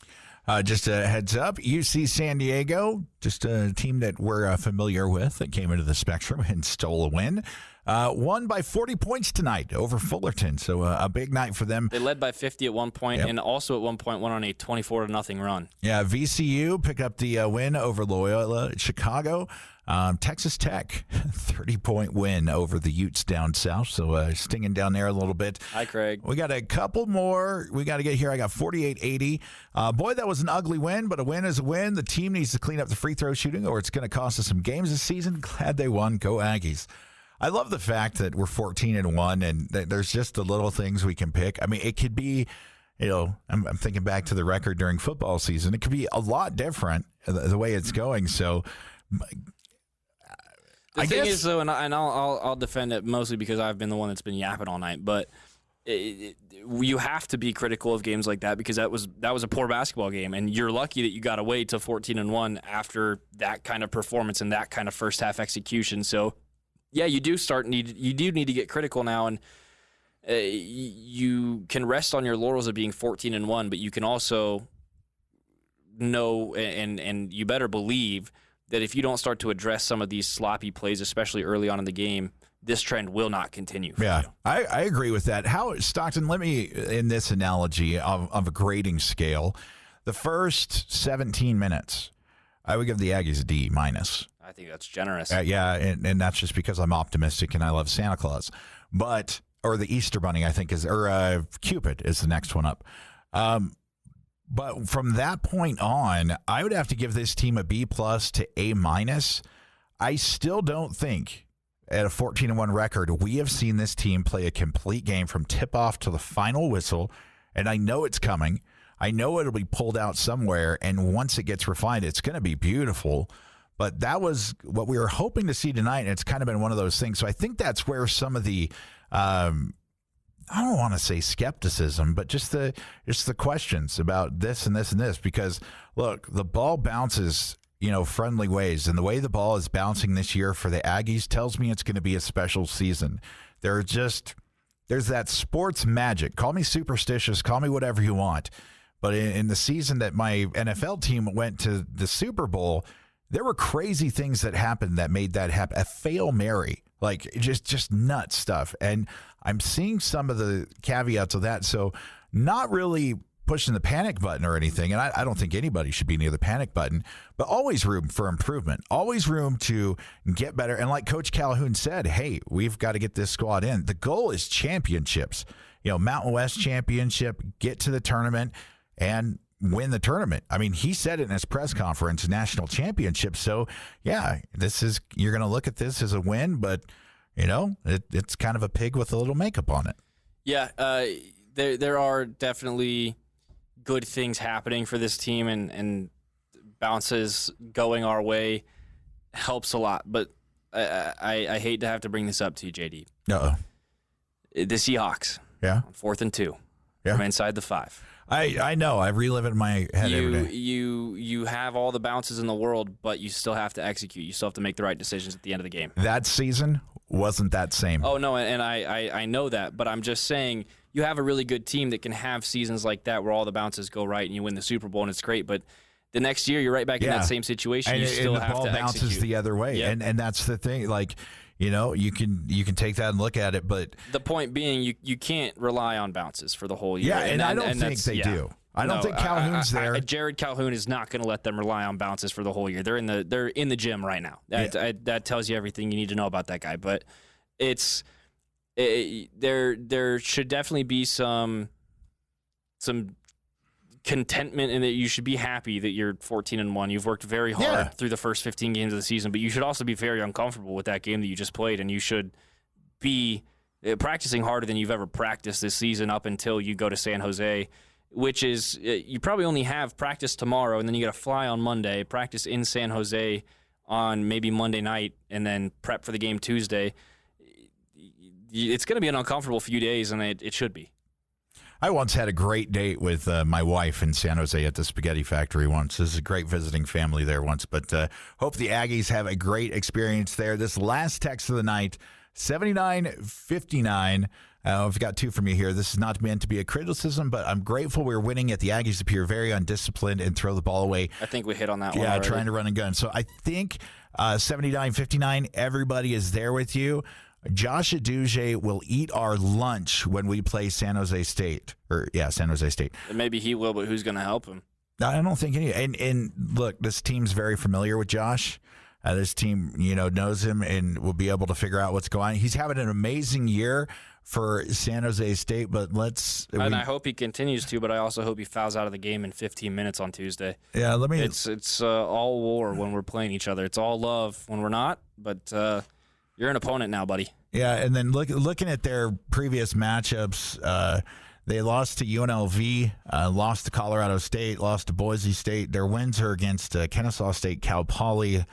Just a heads up, UC San Diego, just a team that we're familiar with that came into the Spectrum and stole a win. Won by 40 points tonight over Fullerton, so a big night for them. They led by 50 at one point, and also at one point went on a 24-0 run. Yeah, VCU picked up the win over Loyola Chicago. Texas Tech, 30-point win over the Utes down south, so stinging down there a little bit. Hi, Craig. We got a couple more. We got to get here. I got 48-80. Boy, that was an ugly win, but a win is a win. The team needs to clean up the free throw shooting, or it's going to cost us some games this season. Glad they won. Go Aggies. I love the fact that we're 14-1, and there's just the little things we can pick. I mean, it could be, I'm thinking back to the record during football season. It could be a lot different the way it's going. So, the thing is, though, and I'll defend it mostly because I've been the one that's been yapping all night, but you have to be critical of games like that because that was a poor basketball game, and you're lucky that you got away to 14-1 after that kind of performance and that kind of first half execution. So, yeah, you do need to get critical now, and you can rest on your laurels of being 14-1, but you can also know and you better believe that if you don't start to address some of these sloppy plays, especially early on in the game, this trend will not continue. Yeah, I agree with that. How, Stockton, let me, in this analogy of a grading scale, the first 17 minutes, I would give the Aggies a D-. I think that's generous. Yeah, and that's just because I'm optimistic and I love Santa Claus. Or the Easter Bunny, I think, or Cupid is the next one up. But from that point on, I would have to give this team a B+ to A-. I still don't think at a 14-1 record, we have seen this team play a complete game from tip-off to the final whistle, and I know it's coming. I know it'll be pulled out somewhere, and once it gets refined, it's going to be beautiful. But that was what we were hoping to see tonight, and it's kind of been one of those things. So I think that's where some of the I don't want to say skepticism, but just the questions about this and this and this. Because, look, the ball bounces, friendly ways. And the way the ball is bouncing this year for the Aggies tells me it's going to be a special season. There's that sports magic. Call me superstitious. Call me whatever you want. But in the season that my NFL team went to the Super Bowl, there were crazy things that happened that made that happen. A Hail Mary, like just nuts stuff. And I'm seeing some of the caveats of that. So not really pushing the panic button or anything, and I don't think anybody should be near the panic button, but always room for improvement, always room to get better. And like Coach Calhoun said, hey, we've got to get this squad in. The goal is championships. Mountain West championship, get to the tournament, and win the tournament. I mean, he said it in his press conference, national championship. So, yeah, you're going to look at this as a win, but, it's kind of a pig with a little makeup on it. Yeah, there are definitely good things happening for this team, and bounces going our way helps a lot. But I hate to have to bring this up to you, JD. Uh-oh. The Seahawks. Yeah. On 4th and 2 from inside the 5. I know. I relive it in my head every day. You have all the bounces in the world, but you still have to execute. You still have to make the right decisions at the end of the game. That season wasn't that same. Oh, no, and I know that, but I'm just saying you have a really good team that can have seasons like that where all the bounces go right and you win the Super Bowl, and it's great, but the next year you're right back in that same situation. And, you still and the have ball to bounces execute. the other way, and that's the thing. Like, you can take that and look at it, but the point being, you can't rely on bounces for the whole year. Yeah, and I don't think they do. I don't think Calhoun's there. Jerrod Calhoun is not going to let them rely on bounces for the whole year. They're in the gym right now. That tells you everything you need to know about that guy. But there should definitely be some contentment in that. You should be happy that you're 14-1. You've worked very hard through the first 15 games of the season, but you should also be very uncomfortable with that game that you just played, and you should be practicing harder than you've ever practiced this season up until you go to San Jose, which is you probably only have practice tomorrow, and then you got to fly on Monday, practice in San Jose on maybe Monday night, and then prep for the game Tuesday. It's going to be an uncomfortable few days, and it should be. I once had a great date with my wife in San Jose at the Spaghetti Factory once. There's a great visiting family there once, but hope the Aggies have a great experience there. This last text of the night, 7959. I've got 2 from you here. This is not meant to be a criticism, but I'm grateful we're winning at the Aggies appear very undisciplined and throw the ball away. I think we hit on that one. Yeah, already. Trying to run and gun. So I think 7959, everybody is there with you. Josh Aduje will eat our lunch when we play San Jose State. San Jose State. Maybe he will, but who's going to help him? I don't think any. And look, this team's very familiar with Josh. This team, knows him and will be able to figure out what's going on. He's having an amazing year for San Jose State, but I hope he continues to, but I also hope he fouls out of the game in 15 minutes on Tuesday. Yeah, It's all war when we're playing each other. It's all love when we're not, but you're an opponent now, buddy. Yeah, and then looking at their previous matchups, they lost to UNLV, lost to Colorado State, lost to Boise State. Their wins are against Kennesaw State, Cal Poly,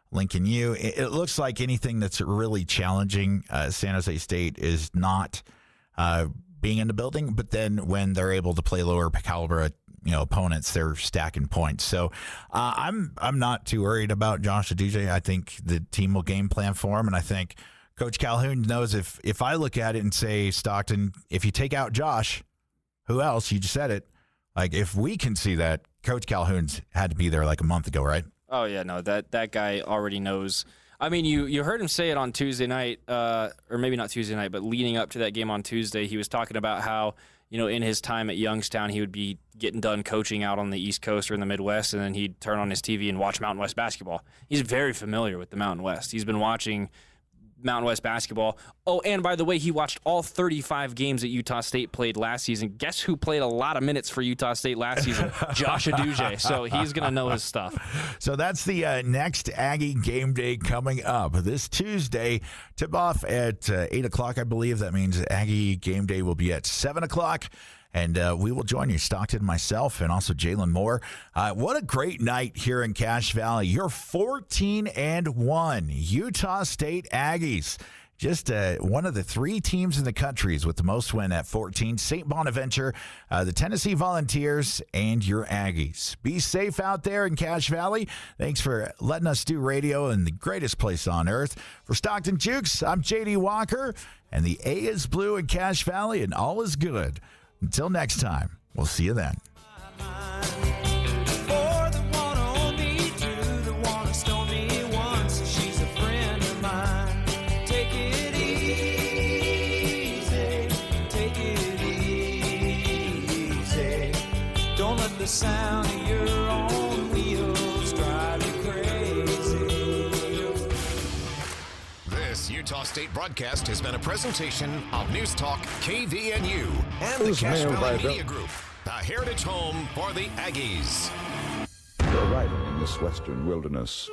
Lincoln U. It looks like anything that's really challenging San Jose State is not being in the building, but then when they're able to play lower caliber opponents, they're stacking points. So I'm not too worried about Josh Aduje. I think the team will game plan for him, and I think Coach Calhoun knows if I look at it and say, Stockton, if you take out Josh, who else? You just said it. Like, if we can see that, Coach Calhoun's had to be there like a month ago, right? Oh, yeah, no, that guy already knows. I mean, you heard him say it on Tuesday night, or maybe not Tuesday night, but leading up to that game on Tuesday, he was talking about how, in his time at Youngstown, he would be getting done coaching out on the East Coast or in the Midwest, and then he'd turn on his TV and watch Mountain West basketball. He's very familiar with the Mountain West. He's been watching Mountain West basketball. Oh, and by the way, he watched all 35 games that Utah State played last season. Guess who played a lot of minutes for Utah State last season? Josh Aduje. So he's going to know his stuff. So that's the next Aggie game day coming up this Tuesday. Tip off at 8 o'clock, I believe. That means Aggie game day will be at 7 o'clock. And we will join you, Stockton, myself, and also Jalen Moore. What a great night here in Cache Valley. You're 14-1 Utah State Aggies. Just one of the 3 teams in the country with the most win at 14. St. Bonaventure, the Tennessee Volunteers, and your Aggies. Be safe out there in Cache Valley. Thanks for letting us do radio in the greatest place on earth. For Stockton Jukes, I'm J.D. Walker, and the A is blue in Cache Valley, and all is good. Until next time, we'll see you then. the sound of your own wheels drive you crazy. This Utah State broadcast has been a presentation of News Talk KVNU and the Cache Valley Media Group, the heritage home for the Aggies. Arriving in this western wilderness,